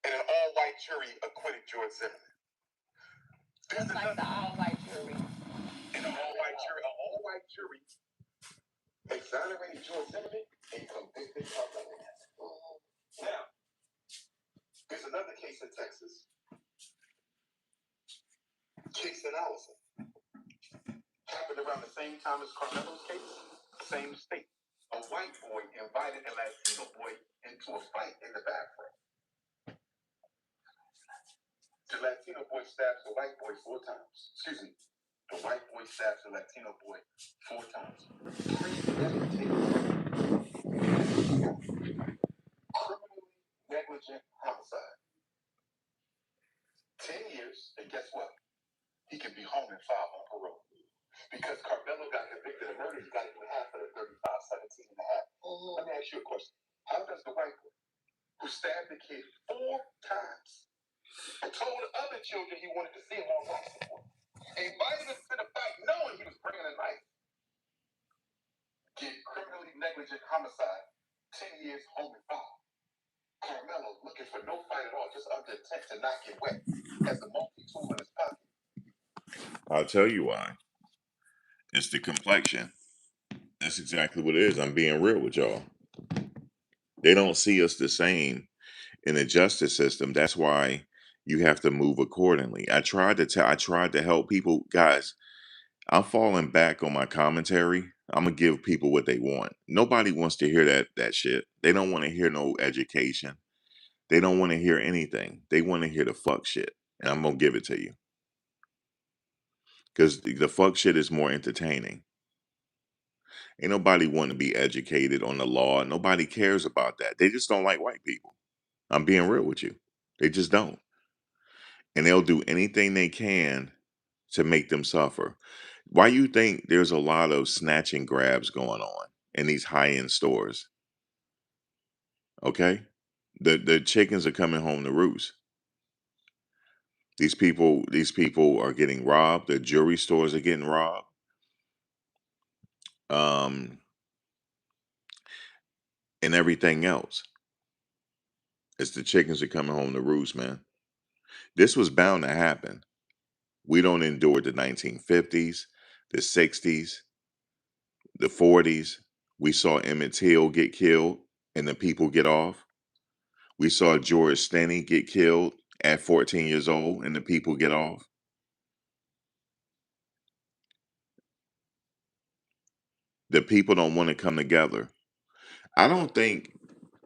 And an all-white jury acquitted George Zimmerman. Just like the all-white jury. And an all-white jury exonerated George Zimmerman and convicted Karmelo. Now, there's another case in Texas. Case in Allison. Happened around the same time as Carmelo's case. Same state. A white boy invited a Latino boy into a fight in the bathroom. The Latino boy stabs the white boy 4 times. Excuse me. The white boy stabs the Latino boy 4 times. Criminally negligent homicide. 10 years, and guess what? He can be home and file on parole. Because Carmelo got convicted of murder, he got even half of the 35, 17 and a half. Let me ask you a question. How does the white boy who stabbed the kid 4 times and told other children he wanted to see him on life support, invited him to the fight knowing he was bringing a knife, get criminally negligent homicide, 10 years home and file? Karmelo, looking for no fight at all, just under intent to not get wet, has a multi-tool in his pocket. I'll tell you why. It's the complexion. That's exactly what it is. I'm being real with y'all. They don't see us the same in the justice system. That's why you have to move accordingly. I tried to help people, guys. I'm falling back on my commentary. I'm gonna give people what they want. Nobody wants to hear that shit. They don't want to hear no education. They don't want to hear anything. They want to hear the fuck shit. And I'm gonna give it to you. Because the fuck shit is more entertaining. Ain't nobody want to be educated on the law. Nobody cares about that. They just don't like white people. I'm being real with you. They just don't. And they'll do anything they can to make them suffer. Why you think there's a lot of snatch and grabs going on in these high-end stores? Okay? The chickens are coming home to roost. These people are getting robbed. The jewelry stores are getting robbed. Um, and everything else. It's the chickens are coming home to roost, man. This was bound to happen. We don't endure the 1950s, the 60s, the 40s. We saw Emmett Till get killed and the people get off. We saw George Stinney get killed at 14 years old and the people get off. The people don't want to come together. I don't think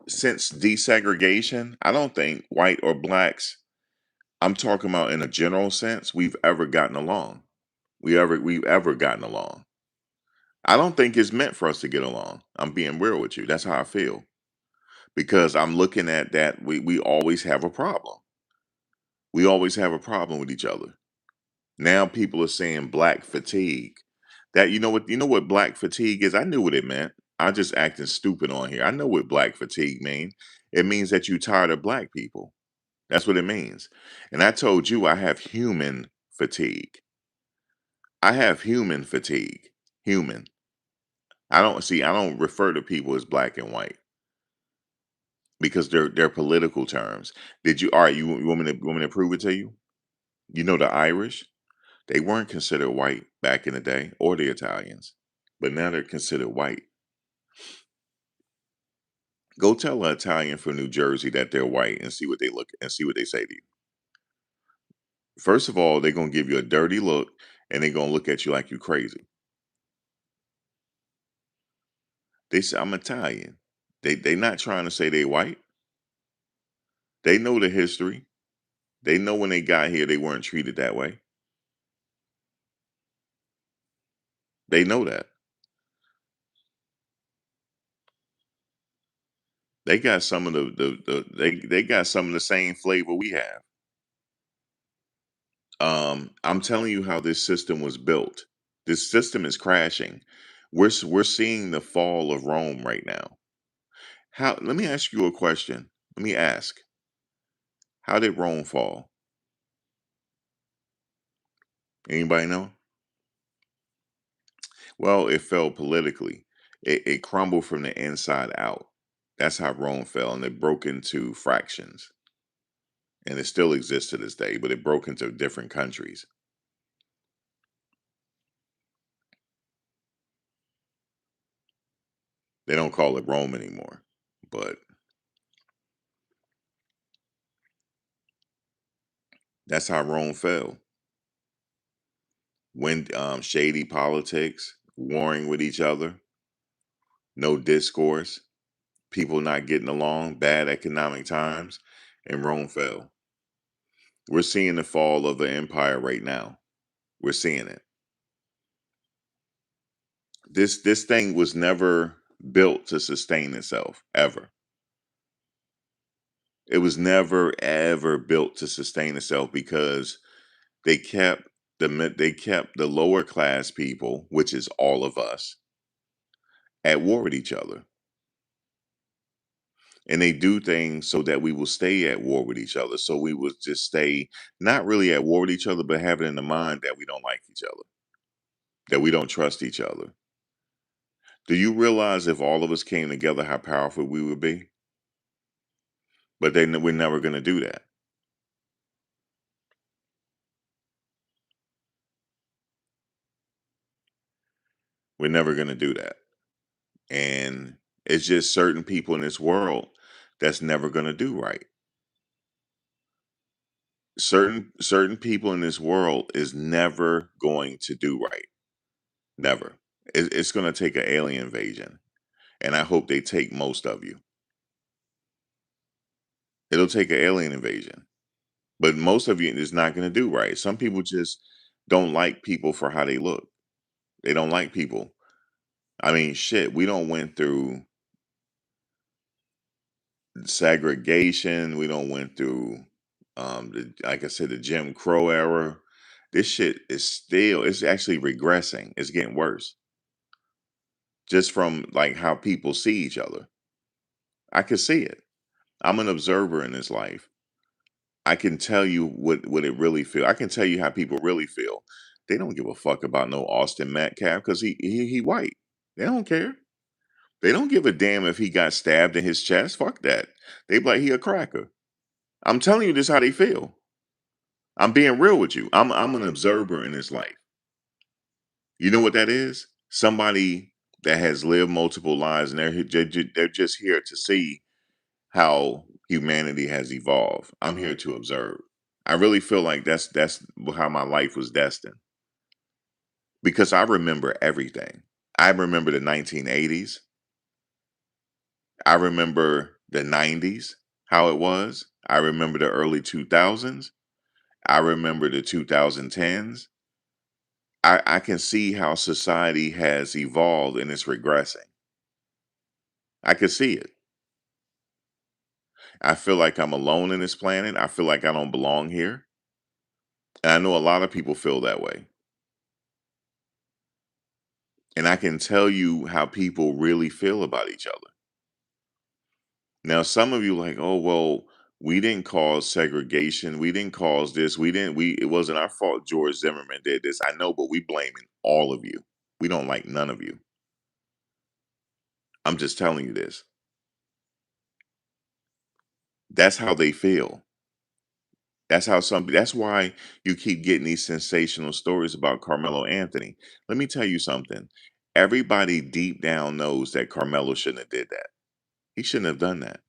since desegregation, I don't think white or blacks, I'm talking about in a general sense, we've ever gotten along. We've ever gotten along. I don't think it's meant for us to get along. I'm being real with you. That's how I feel. Because I'm looking at that we always have a problem. We always have a problem with each other. Now people are saying black fatigue. That you know what black fatigue is? I knew what it meant. I just acting stupid on here. I know what black fatigue means. It means that you tired of black people. That's what it means. And I told you I have human fatigue. I have human fatigue. Human. I don't refer to people as black and white because they're political terms. Did you all right, you want me to prove it to you? You know the Irish? They weren't considered white back in the day, or the Italians, but now they're considered white. Go tell an Italian from New Jersey that they're white and see what they say to you. First of all, they're gonna give you a dirty look and they're gonna look at you like you crazy. They say I'm Italian. They not trying to say they white. They know the history. They know when they got here they weren't treated that way. They know that. They got some of they got some of the same flavor we have. I'm telling you how this system was built. This system is crashing. We're seeing the fall of Rome right now. How? Let me ask you a question. Let me ask. How did Rome fall? Anybody know? Well, it fell politically. It crumbled from the inside out. That's how Rome fell, and it broke into fractions. And it still exists to this day, but it broke into different countries. They don't call it Rome anymore, but that's how Rome fell. When shady politics, warring with each other, no discourse, people not getting along, bad economic times, and Rome fell. We're seeing the fall of the empire right now. We're seeing it. This thing was never built to sustain itself ever. It was never ever built to sustain itself because they kept they kept the lower class people, which is all of us, at war with each other. And they do things so that we will stay at war with each other. So we will just stay not really at war with each other, but have it in the mind that we don't like each other, that we don't trust each other. Do you realize if all of us came together, how powerful we would be? But we're never going to do that. We're never going to do that. And it's just certain people in this world that's never going to do right. Certain people in this world is never going to do right. Never. It's going to take an alien invasion, and I hope they take most of you. It'll take an alien invasion, but most of you is not going to do right. Some people just don't like people for how they look. They don't like people. I mean, shit, we don't went through segregation. We don't went through, like I said, the Jim Crow era. This shit is still, it's actually regressing. It's getting worse just from like how people see each other. I can see it. I'm an observer in this life. I can tell you what it really feel. I can tell you how people really feel. They don't give a fuck about no Austin Metcalf because he white. They don't care. They don't give a damn if he got stabbed in his chest. Fuck that. They be like he a cracker. I'm telling you this how they feel. I'm being real with you. I'm an observer in this life. You know what that is? Somebody that has lived multiple lives and they're just here to see how humanity has evolved. I'm here to observe. I really feel like that's how my life was destined because I remember everything. I remember the 1980s. I remember the 90s, how it was. I remember the early 2000s. I remember the 2010s. I can see how society has evolved and it's regressing. I can see it. I feel like I'm alone in this planet. I feel like I don't belong here. And I know a lot of people feel that way. And I can tell you how people really feel about each other. Now, some of you like, oh well, we didn't cause segregation. We didn't cause this. We it wasn't our fault George Zimmerman did this. I know, but we blaming all of you. We don't like none of you. I'm just telling you this. That's how they feel. That's why you keep getting these sensational stories about Carmelo Anthony. Let me tell you something. Everybody deep down knows that Carmelo shouldn't have did that. He shouldn't have done that.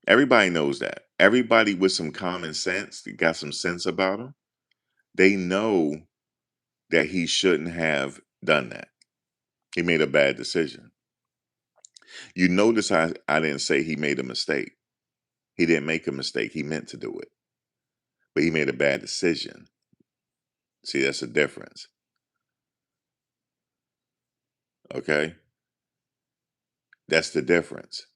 Everybody knows that. Everybody with some common sense, that got some sense about him, they know that he shouldn't have done that. He made a bad decision. You notice I didn't say he made a mistake. He didn't make a mistake. He meant to do it. But he made a bad decision. See, that's the difference. Okay? That's the difference.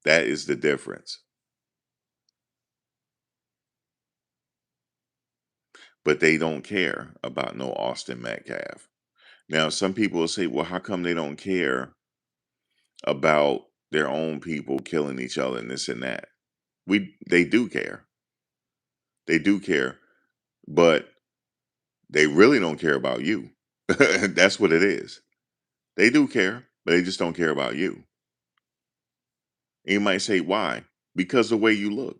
That is the difference. But they don't care about no Austin Metcalf. Now, some people will say, well, how come they don't care about their own people killing each other and this and that? They do care. They do care, but they really don't care about you. That's what it is. They do care, but they just don't care about you. And you might say, why? Because the way you look.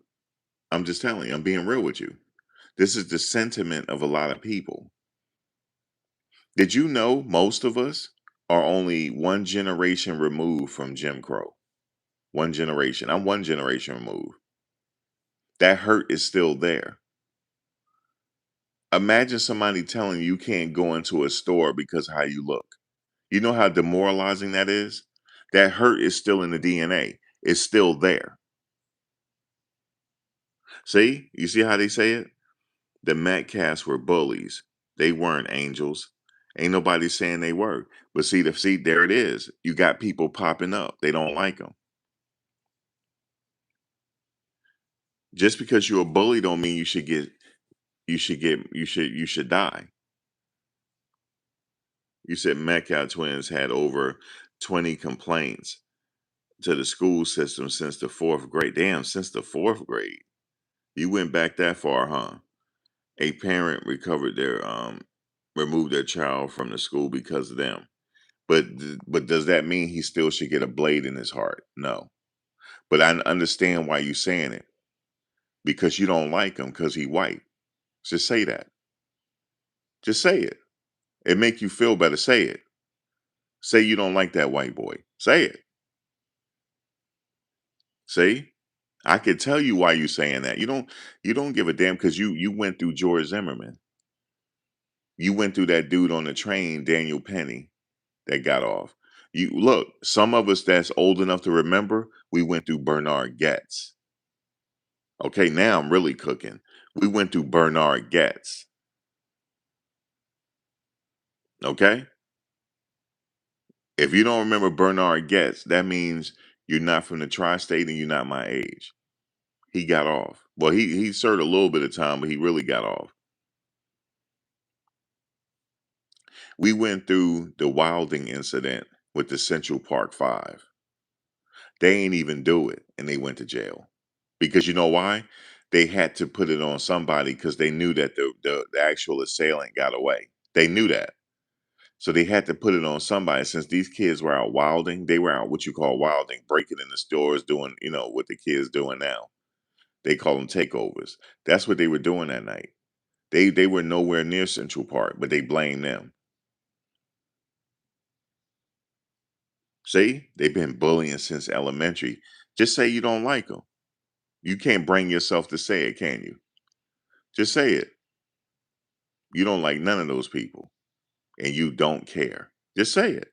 I'm just telling you, I'm being real with you. This is the sentiment of a lot of people. Did you know most of us are only one generation removed from Jim Crow? One generation. I'm one generation removed. That hurt is still there. Imagine somebody telling you can't go into a store because of how you look. You know how demoralizing that is? That hurt is still in the DNA. It's still there. See? You see how they say it? The Metcalfs were bullies. They weren't angels. Ain't nobody saying they were. But see, there it is. You got people popping up. They don't like them. Just because you're a bully don't mean you should die. You said Metcalf twins had over 20 complaints to the school system since the fourth grade. Damn, since the fourth grade. You went back that far, huh? A parent removed their child from the school because of them. But does that mean he still should get a blade in his heart? No. But I understand why you're saying it because you don't like him because he white. Just say that. Just say it. It make you feel better. Say it. Say you don't like that white boy. Say it. See? I could tell you why you saying that. You don't give a damn because you went through George Zimmerman. You went through that dude on the train, Daniel Penny, that got off. You look, some of us that's old enough to remember, we went through Bernard Getz. Okay, now I'm really cooking. We went through Bernard Getz. Okay? If you don't remember Bernard Getz, that means you're not from the tri-state and you're not my age. He got off. Well, he served a little bit of time, but he really got off. We went through the Wilding incident with the Central Park Five. They ain't even do it, and they went to jail. Because you know why? They had to put it on somebody because they knew that the actual assailant got away. They knew that. So they had to put it on somebody. Since these kids were out wilding, they were out what you call wilding, breaking in the stores, doing, what the kids doing now. They call them takeovers. That's what they were doing that night. They were nowhere near Central Park, but they blame them. See, they've been bullying since elementary. Just say you don't like them. You can't bring yourself to say it, can you? Just say it. You don't like none of those people, and you don't care. Just say it.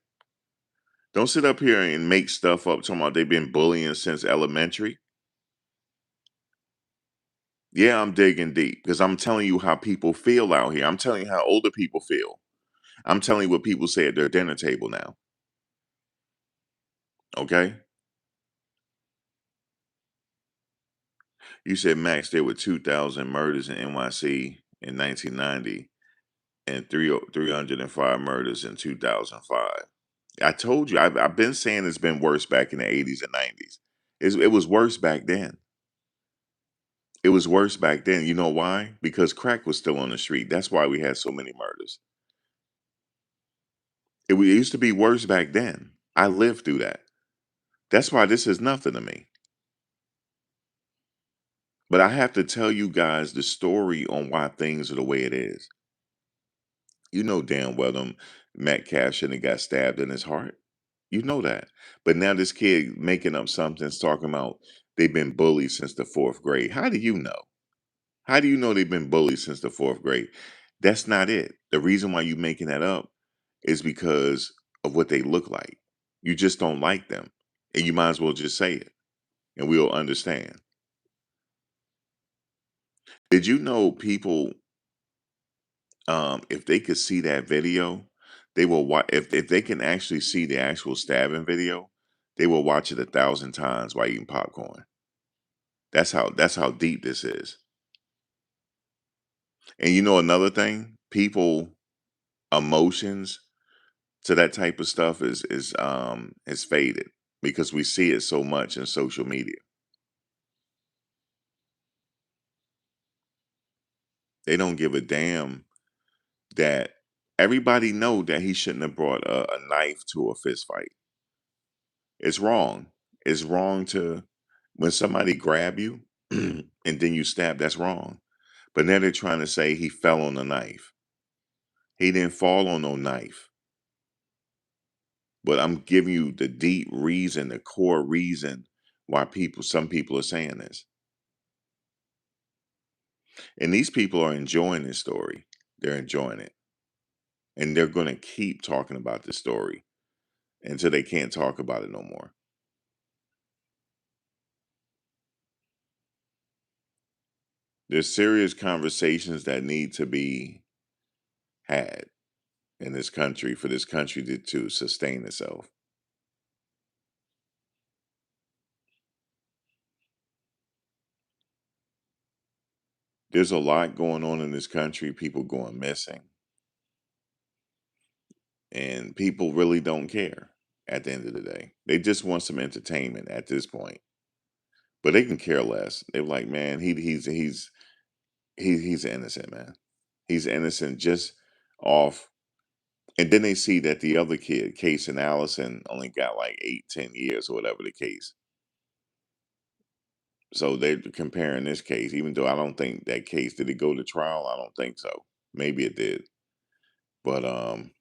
Don't sit up here and make stuff up talking about they've been bullying since elementary. Yeah, I'm digging deep because I'm telling you how people feel out here. I'm telling you how older people feel. I'm telling you what people say at their dinner table now. Okay? You said, Max, there were 2,000 murders in NYC in 1990 and 305 murders in 2005. I told you, I've been saying it's been worse back in the 80s and 90s. It was worse back then. It was worse back then. You know why? Because crack was still on the street. That's why we had so many murders. It used to be worse back then. I lived through that. That's why this is nothing to me. But I have to tell you guys the story on why things are the way it is. You know damn well them Metcalf shouldn't have got stabbed in his heart. You know that. But now this kid making up something, talking about they've been bullied since the fourth grade. How do you know? How do you know they've been bullied since the fourth grade? That's not it. The reason why you making that up is because of what they look like. You just don't like them. And you might as well just say it and we'll understand. Did you know people, if they could see that video, they will watch. If they can actually see the actual stabbing video, they will watch it 1,000 times while eating popcorn. That's how deep this is. And you know another thing, people emotions to that type of stuff is faded because we see it so much in social media. They don't give a damn that everybody know that he shouldn't have brought a knife to a fist fight. It's wrong. It's wrong to when somebody grab you and then you stab. That's wrong. But now they're trying to say he fell on the knife. He didn't fall on no knife. But I'm giving you the deep reason, the core reason why some people are saying this. And these people are enjoying this story. They're enjoying it. And they're going to keep talking about this story until they can't talk about it no more. There's serious conversations that need to be had in this country for this country to sustain itself. There's a lot going on in this country, people going missing, and people really don't care at the end of the day. They just want some entertainment at this point. But they can care less. They're like, man, he's innocent, man. He's innocent just off. And then they see that the other kid, Case and Allison, only got like 8, 10 years or whatever the case. So they're comparing this case, even though I don't think that case did it go to trial. I don't think so. Maybe it did, but and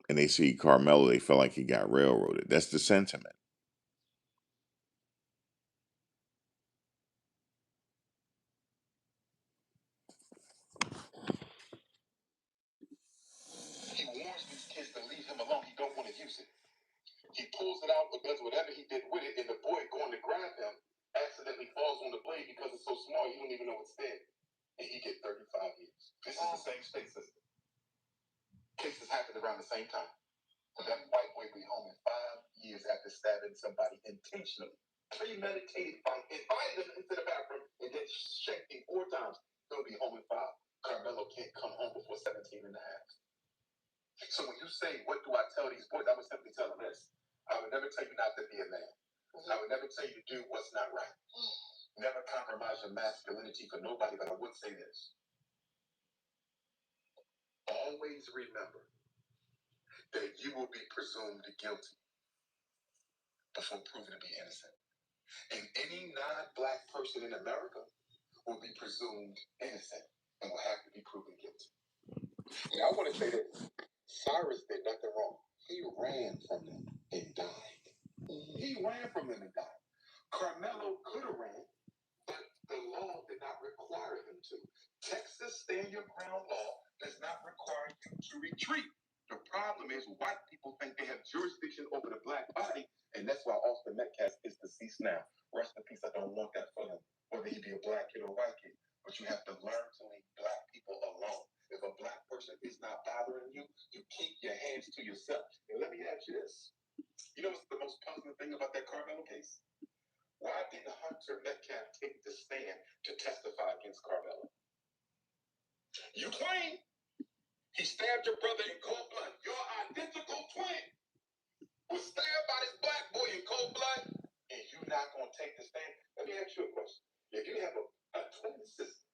they see Carmelo, they felt like he got railroaded. That's the sentiment. pulls it out or does whatever he did with it, and the boy going to grab him accidentally falls on the blade because it's so small you don't even know it's there, and he get 35 years. This is the same state system. Cases happened around the same time. That white boy be home in 5 years after stabbing somebody intentionally. Premeditated fight. Invited him into the bathroom and then shanked him 4 times. He'll be home in 5. Karmelo can't come home before 17 and a half. So when you say, what do I tell these boys? I would simply tell them this. I would never tell you not to be a man. I would never tell you to do what's not right. Never compromise your masculinity for nobody, but I would say this. Always remember that you will be presumed guilty before proven to be innocent. And any non-black person in America will be presumed innocent and will have to be proven guilty. Now, I want to say this. Cyrus did nothing wrong. He ran from them and died. He ran from them and died. Karmelo could have ran, but the law did not require him to. Texas Stand Your Ground law does not require you to retreat. The problem is white people think they have jurisdiction over the black body, and that's why Austin Metcalf is deceased now. Rest in peace. I don't want that for him, whether he be a black kid or a white kid. But you have to learn to leave black people alone. If a black person is not bothering you, you keep your hands to yourself. And let me ask you this. You know what's the most puzzling thing about that Karmelo case? Why didn't Hunter Metcalf take the stand to testify against Karmelo? You claim he stabbed your brother in cold blood. Your identical twin was stabbed by this black boy in cold blood, and you're not going to take the stand? Let me ask you a question. If you have a twin sister,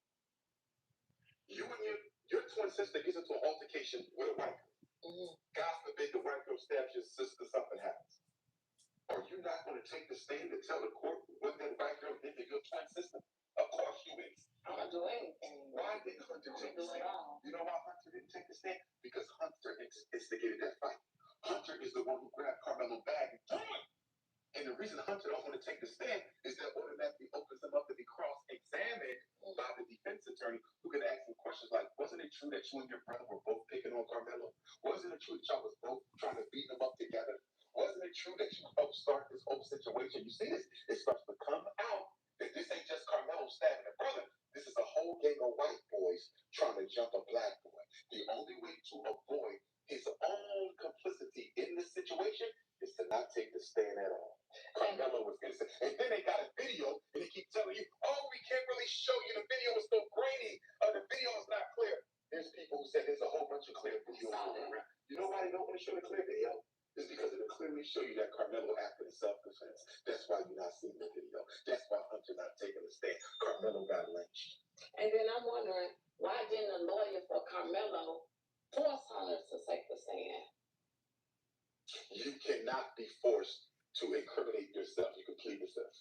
you and your twin sister gets into an altercation with a white girl. God forbid the white girl stabs your sister, something happens. Are you not going to take the stand to tell the court what that white girl did to your twin sister? Of course you is. I'm not doing anything. Why didn't Hunter take the stand? You know why Hunter didn't take the stand? Because Hunter instigated that fight. Hunter is the one who grabbed Karmelo's bag and threw it. And the reason Hunter don't want to take the stand is that automatically opens him up to be cross-examined by the defense attorney who can ask him questions like, wasn't it true that you and your brother were both picking on Karmelo? Wasn't it true that y'all was both trying to beat him up together? Wasn't it true that you helped start this whole situation? You see this? It starts to come out that this ain't just Karmelo stabbing a brother. This is a whole gang of white boys trying to jump a black boy. The only way to avoid his own complicity in this situation is to not take the stand at all. Karmelo was innocent. And then they got a video, and they keep telling you, oh, we can't really show you. The video is so grainy. The video is not clear. There's people who said there's a whole bunch of clear videos going around. You know why they don't want to show the clear video? It's because it'll clearly show you that Karmelo acted in self-defense. That's why you're not seeing the video. That's why Hunter not taking the stand. Karmelo got lynched. And then I'm wondering, why didn't the lawyer for Karmelo force Hunter to take the stand? You cannot be forced to incriminate yourself. You can plead yourself.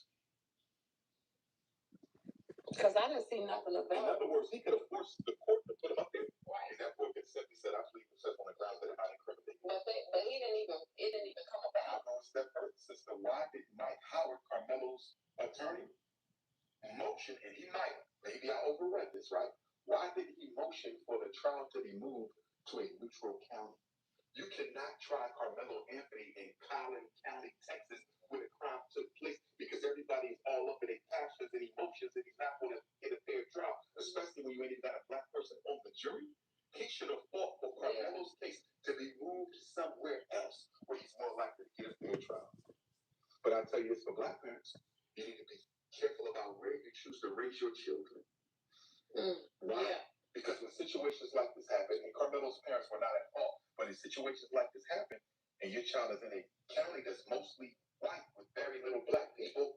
Because I didn't see nothing about it. In other words, he could have forced the court to put him up there. Right. And that boy could simply said, I plead myself on the grounds that I'm not incriminating. But it didn't even come about. I'm going to step further, sister. Why did Mike Howard, Carmelo's attorney, motion, and he might, maybe I overread this, right? Why did he motion for the trial to be moved to a neutral county? You cannot try Karmelo Anthony in Collin County, Texas, where the crime took place, because everybody is all up in their passions and emotions, and he's not going to get a fair trial, especially when you ain't even got a black person on the jury. He should have fought for Karmelo's case to be moved somewhere else where he's more likely to get a fair trial. But I tell you this, for black parents, you need to be careful about where you choose to raise your children. Why? Yeah. Because when situations like this happen, and Karmelo's parents were not at fault, but in situations like this happen, and your child is in a county that's mostly white with very little black people,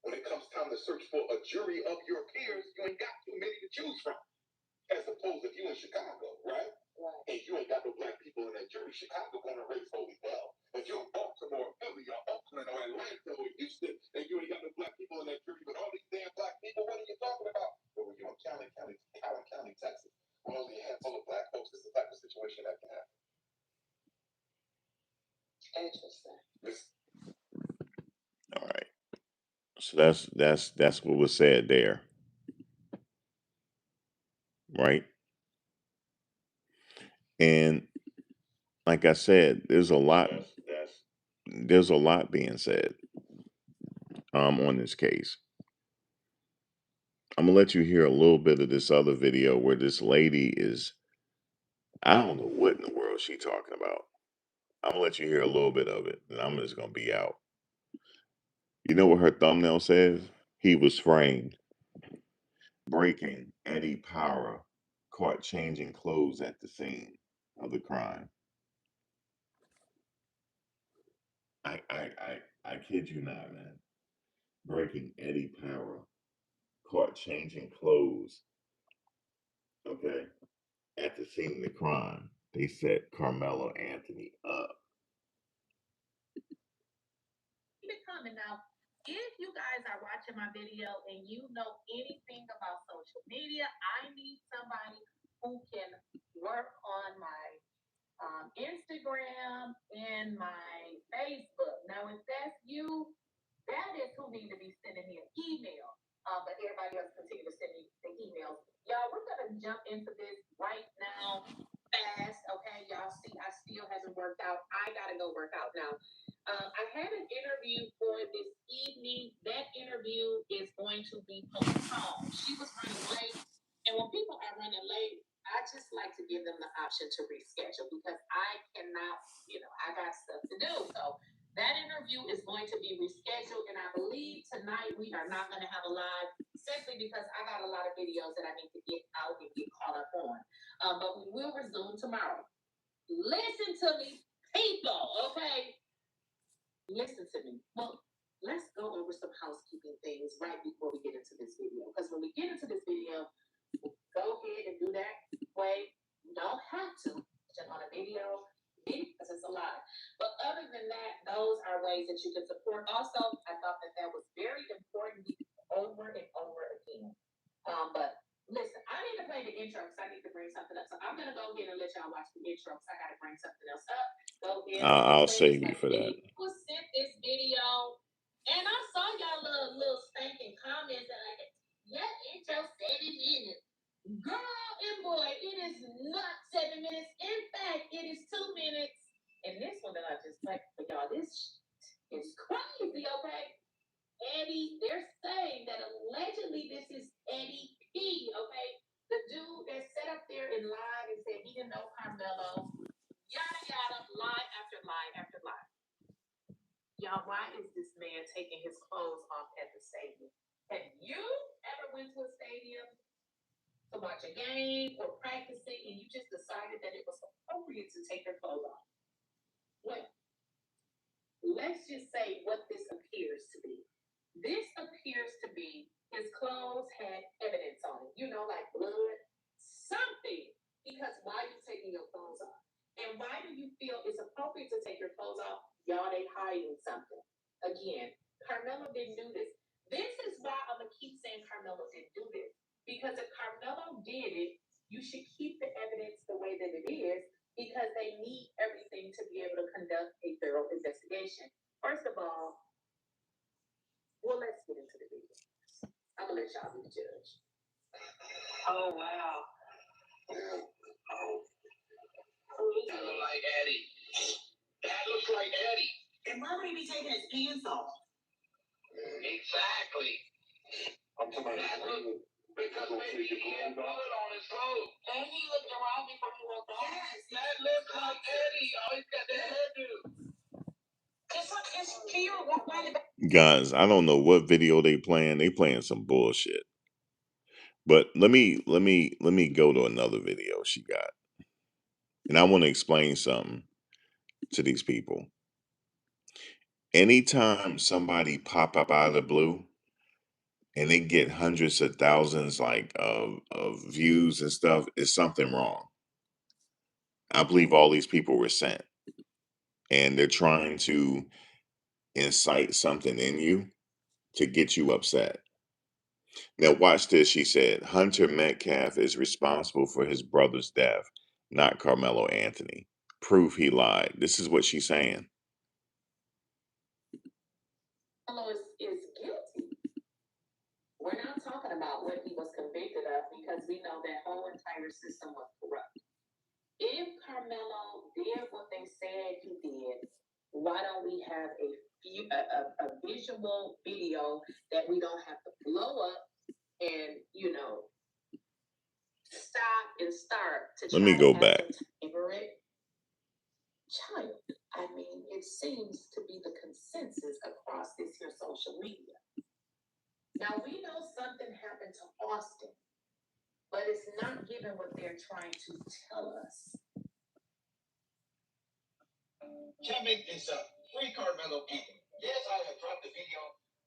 when it comes time to search for a jury of your peers, you ain't got too many to choose from. As opposed to if you in Chicago, right? Right. And you ain't got no black people in that jury, Chicago gonna raise holy well. If you're in Baltimore, Philly, or Oakland, or Atlanta, or Houston, and you ain't got no black people in that jury, but all these damn black people, what are you talking about? But when you're in Collin County, Texas, with only a handful of black folks, this is the type of situation that can happen. Interesting. All right. So that's what was said there. Right? And like I said, there's a lot. there's a lot being said on this case. I'm gonna let you hear a little bit of this other video where this lady is, I don't know what in the world she talking about. I'm gonna let you hear a little bit of it, and I'm just gonna be out. You know what her thumbnail says? He was framed. Breaking. Eddie Power caught changing clothes at the scene of the crime. I kid you not, man. Breaking. Eddie Power caught changing clothes. Okay. At the scene of the crime, they set Carmelo Anthony up. Keep it coming now. If you guys are watching my video and you know anything about social media, I need somebody who can work on my Instagram and my Facebook. Now, if that's you, that is who need to be sending me an email. But everybody else continue to send me the emails. Y'all, we're gonna jump into this right now fast. Okay, y'all see, I still haven't worked out. I gotta go work out now. I had an interview for this evening. That interview is going to be postponed. She was running late, and when people are running late, I just like to give them the option to reschedule because I cannot, I got stuff to do. So that interview is going to be rescheduled, and I believe tonight we are not going to have a live simply because I got a lot of videos that I need to get out and get caught up on. But we will resume tomorrow. Listen to me, people, okay? Listen to me. Well, let's go over some housekeeping things right before we get into this video. Because when we get into this video, go ahead and do that way. You don't have to jump on a video because it's a lot. But other than that, those are ways that you can support. Also, I thought that that was very important over and over again. But listen, I need to play the intro because I need to bring something up. So I'm going to go ahead and let y'all watch the intro because I got to bring something else up. Go ahead. I'll save you for that. Who sent this video? And I saw y'all little stinking comments that like, your intro 7 minutes. Girl and boy, it is not 7 minutes. In fact, it is 2 minutes. And this one that I just played for y'all, this is crazy, okay? Eddie, they're saying that allegedly this is Eddie P, okay? The dude that sat up there and lied and said he didn't know Carmelo. Yada, yada, lie after lie after lie. Y'all, why is this man taking his clothes off at the stadium? Have you ever went to a stadium to watch a game or practicing and you just decided that it was appropriate to take your clothes off? Well, let's just say what this appears to be. This appears to be his clothes had evidence on it, like blood, something. Because why are you taking your clothes off? And why do you feel it's appropriate to take your clothes off? Y'all, they hiding something. Again, Carmelo didn't do this. This is why I'm going to keep saying Carmelo didn't do this. Because if Carmelo did it, you should keep the evidence the way that it is because they need everything to be able to conduct a thorough investigation. First of all, well, let's get into the video. I'm going to let y'all be the judge. Oh, wow. That looks like Eddie. That looks like Eddie. And why would he be taking his pants off? Exactly. I'm talking about that look, because maybe he had blood on his clothes. And he looked around before he walked off. Yes, that looks like Eddie. Oh, he's got the hairdo. It's cute. Guys, I don't know what video they playing. They playing some bullshit. But let me go to another video she got. And I want to explain something to these people. Anytime somebody pop up out of the blue and they get hundreds of thousands of views and stuff, is something wrong. I believe all these people were sent. And they're trying to incite something in you to get you upset. Now watch this, she said. Hunter Metcalf is responsible for his brother's death, not Carmelo Anthony. Proof he lied. This is what she's saying. Carmelo is guilty. We're not talking about what he was convicted of because we know that whole entire system was corrupt. If Carmelo did what they said he did, why don't we have a visual video that we don't have to blow up and stop and start to Let me try go to back. favorite child. I mean, it seems to be the consensus across this here social media. Now we know something happened to Austin, but it's not given what they're trying to tell us. Can't make this up. Free Karmelo Anthony. Yes, I have dropped the video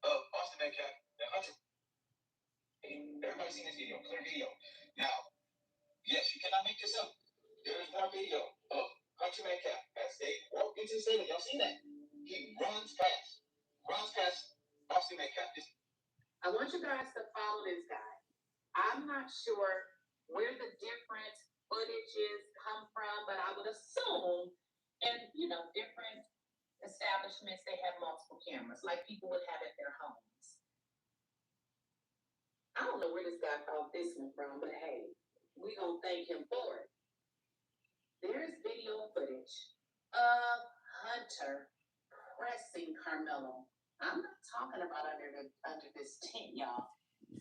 of Austin Metcalf and Hunter. Everybody's seen this video, clear video. Now, yes, you cannot make this up. There is more video of Hunter Metcalf as they walk into the stadium. Y'all seen that? He runs past Austin Metcalf. I want you guys to follow this guy. I'm not sure where the different footages come from, but I would assume, and different establishments, they have multiple cameras, like people would have at their homes. I don't know where this guy found this one from, but hey, we gonna thank him for it. There's video footage of Hunter pressing Karmelo. I'm not talking about under this tent, y'all.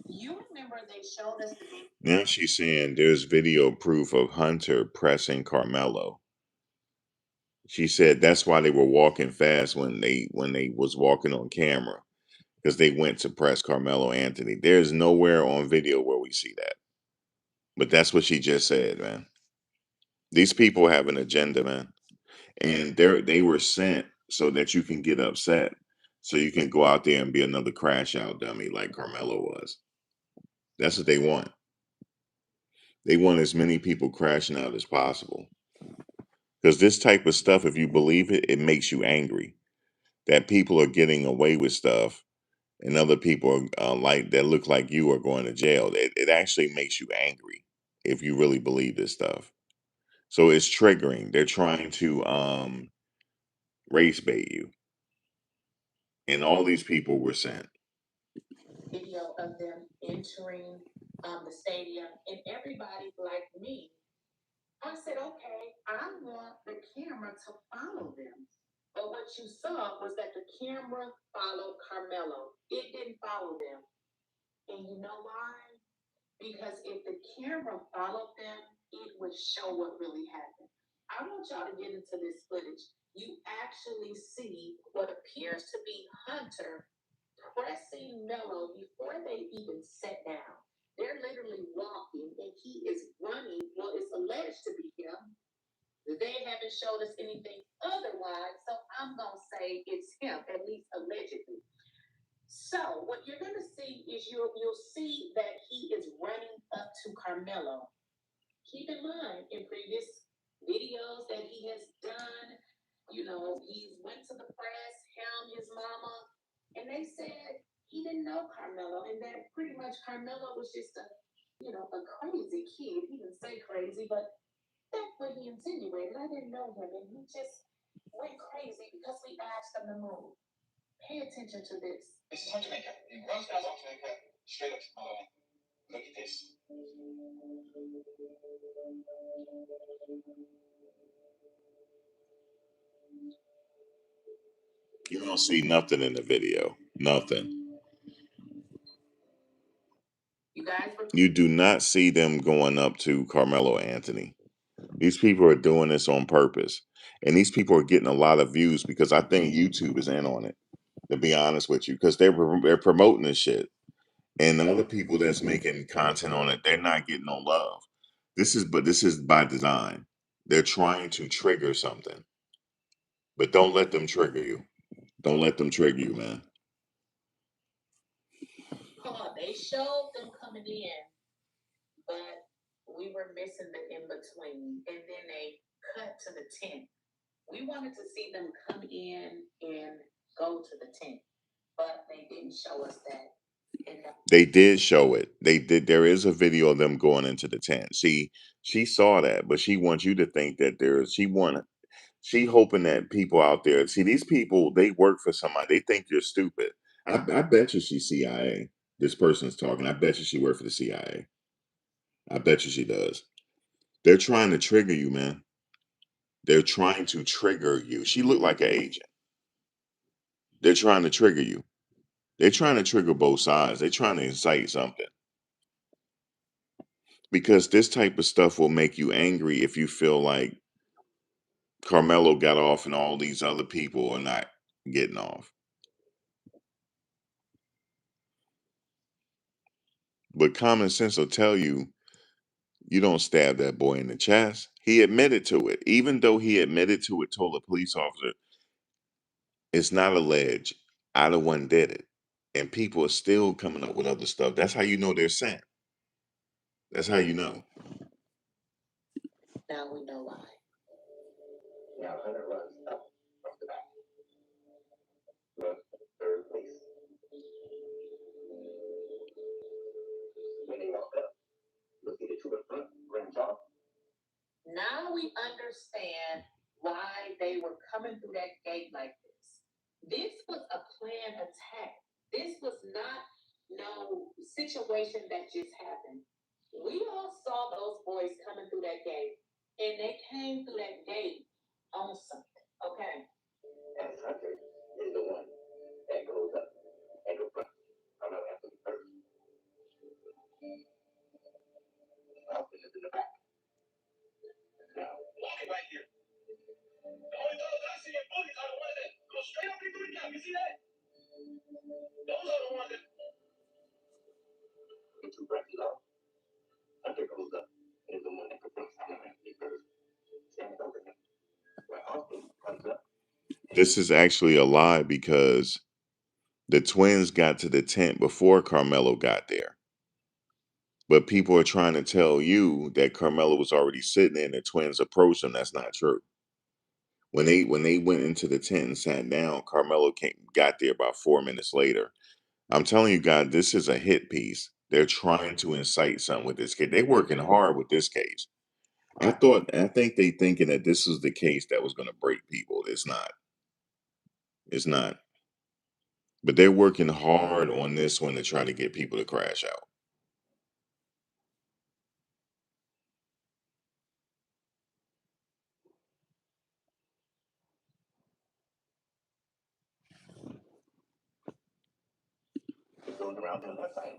You remember they showed us the video. Now she's saying there's video proof of Hunter pressing Karmelo. She said that's why they were walking fast when they was walking on camera, because they went to press Karmelo Anthony. There's nowhere on video where we see that. But that's what she just said, man. These people have an agenda, man. And they were sent so that you can get upset. So you can go out there and be another crash out dummy like Karmelo was. That's what they want. They want as many people crashing out as possible. Because this type of stuff, if you believe it, it makes you angry. That people are getting away with stuff and other people like that look like you are going to jail. It actually makes you angry if you really believe this stuff. So it's triggering. They're trying to race bait you. And all these people were sent. Video of them entering the stadium, and everybody like me, I said, okay, I want the camera to follow them. But what you saw was that the camera followed Karmelo. It didn't follow them. And you know why? Because if the camera followed them, it would show what really happened. I want y'all to get into this footage. You actually see what appears to be Hunter pressing Melo before they even sat down. They're literally walking, and he is running. Well, it's alleged to be him. They haven't showed us anything otherwise, so I'm going to say it's him, at least allegedly. So what you're going to see is you'll see that he is running up to Karmelo. Keep in mind, in previous videos that he has done, he's went to the press, him, his mama, and they said he didn't know Karmelo, and that pretty much Karmelo was just a crazy kid. He didn't say crazy, but that's what he insinuated. I didn't know him, and he just went crazy because we asked him to move. Pay attention to this. This is Hunter Makeup. He runs past Hunter Makeup straight up to Malone. Look at this. You don't see nothing in the video. Nothing. You do not see them going up to Carmelo Anthony. These people are doing this on purpose. And these people are getting a lot of views because I think YouTube is in on it, to be honest with you, because they're promoting this shit. And the other people that's making content on it, they're not getting no love. This is by design. They're trying to trigger something. But don't let them trigger you. Don't let them trigger you, man. They showed them coming in, but we were missing the in between, and then they cut to the tent. We wanted to see them come in and go to the tent, but they didn't show us that. They did show it. They did. There is a video of them going into the tent. See, she saw that, but she wants you to think that she hoping that people out there, see, these people, they work for somebody. They think you're stupid. I bet you she's CIA. This person's talking. I bet you she worked for the CIA. I bet you she does. They're trying to trigger you, man. They're trying to trigger you. She looked like an agent. They're trying to trigger you. They're trying to trigger both sides. They're trying to incite something. Because this type of stuff will make you angry if you feel like Carmelo got off and all these other people are not getting off. But common sense will tell you you don't stab that boy in the chest. He admitted to it. Even though he admitted to it, told a police officer, it's not alleged. I the one did it. And people are still coming up with other stuff. That's how you know they're sent. That's how you know. Now we know why. Now Hunter runs up from the back. Runs to third base. When they walk up, look at it to the front, runs off. Now we understand why they were coming through that gate like this. This was a planned attack. This was not no situation that just happened. We all saw those boys coming through that gate, and they came through that gate on something. Okay. And Hunter is the one that goes up and goes front. I'm not after the first. Austin is in the back. Now, walking right here. The only those I see in bullies are the ones that go straight up into the gap. You see that? Those are the ones that get too breathy low. Hunter goes up and is the one that confronts Anthony first. Stands over him. When Austin comes up. This is actually a lie because the twins got to the tent before Carmelo got there. But people are trying to tell you that Carmelo was already sitting there and the twins approached him. That's not true. When they went into the tent and sat down, Carmelo got there about 4 minutes later. I'm telling you, God, this is a hit piece. They're trying to incite something with this case. They're working hard with this case. I think they thinking that this is the case that was going to break people. It's not. It's not. But they're working hard on this one to try to get people to crash out. Going around on that side.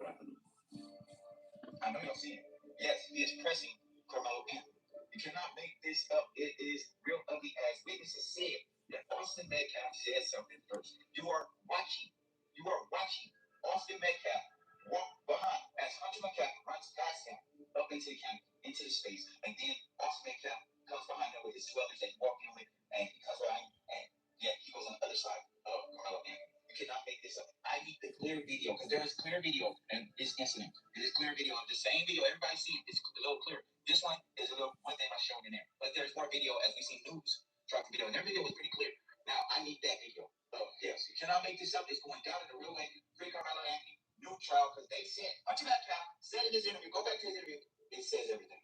I know y'all see it. Yes, he is pressing Karmelo Anthony. You cannot make this up. It is real ugly as witnesses said that Austin Metcalf said something first. You are watching. You are watching Austin Metcalf walk behind as Hunter Metcalf runs past him up into the county, into the space, and then Austin Metcalf comes behind him with his 12 that he's walking with, and he comes behind him, and yeah, he goes on the other side of Karmelo Anthony. You cannot make this up. I need the clear video because there is clear video in this incident. It is clear video of the same video. Everybody see it. It's a little clear. This one is a little one thing I showed in there. But there's more video as we see news tracking video. And their video was pretty clear. Now I need that video. Yes. You cannot make this up. It's going down in the real way. Free Carmelo Anthony, new trial, because they said Hunter Metcalf said in his interview, go back to his interview, it says everything.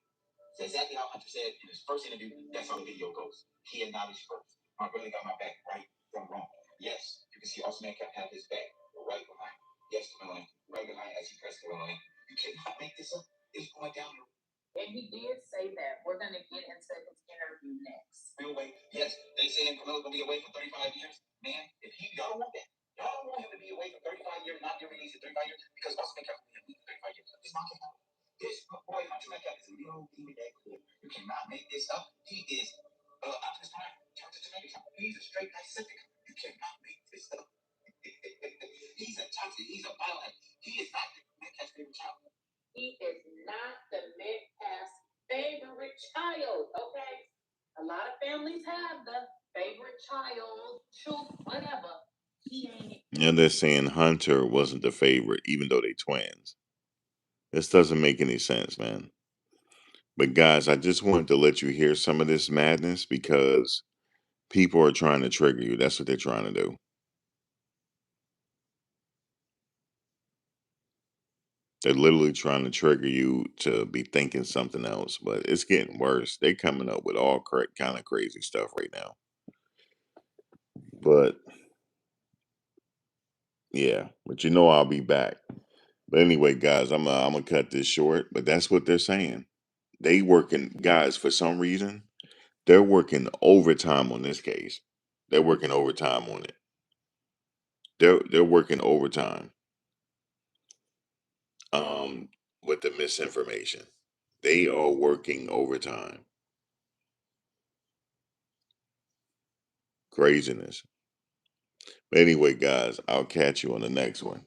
It's exactly how Hunter said in his first interview. That's how the video goes. He acknowledged first. My brother got my back right from wrong. Yes, you can see Austin Metcalf have his back right behind. Yes, Carmelo Anthony, right behind as he pressed Carmelo Anthony. You cannot make this up. It's going down. And he did say that. We're going to get into his interview next. Real way. Yes, they saying Carmelo's going to be away for 35 years. Man, if y'all don't want that. Y'all don't want him to be away for 35 years, not get released in 35 years, because Austin Metcalf will be away for 35 years. This not going This boy, Hunter Metcalf is a little demon that good. You cannot make this up. He is out of his mind. Turn to tomato. He's a straight Pacific. You cannot make this up. He's a toxic. He's a violent. He is not the Metcalf's favorite child. He is not the Metcalf's favorite child. Okay, a lot of families have the favorite child, truth, whatever. He ain't. And they're saying Hunter wasn't the favorite, even though they twins. This doesn't make any sense, man. But guys, I just wanted to let you hear some of this madness because people are trying to trigger you. That's what they're trying to do. They're literally trying to trigger you to be thinking something else, but it's getting worse. They're coming up with all kind of crazy stuff right now. But yeah, but I'll be back. But anyway, guys, I'm gonna cut this short. But that's what they're saying. They working, guys, for some reason. They're working overtime on this case. They're working overtime on it. They're working overtime um with the misinformation. They are working overtime. Craziness. But anyway, guys, I'll catch you on the next one.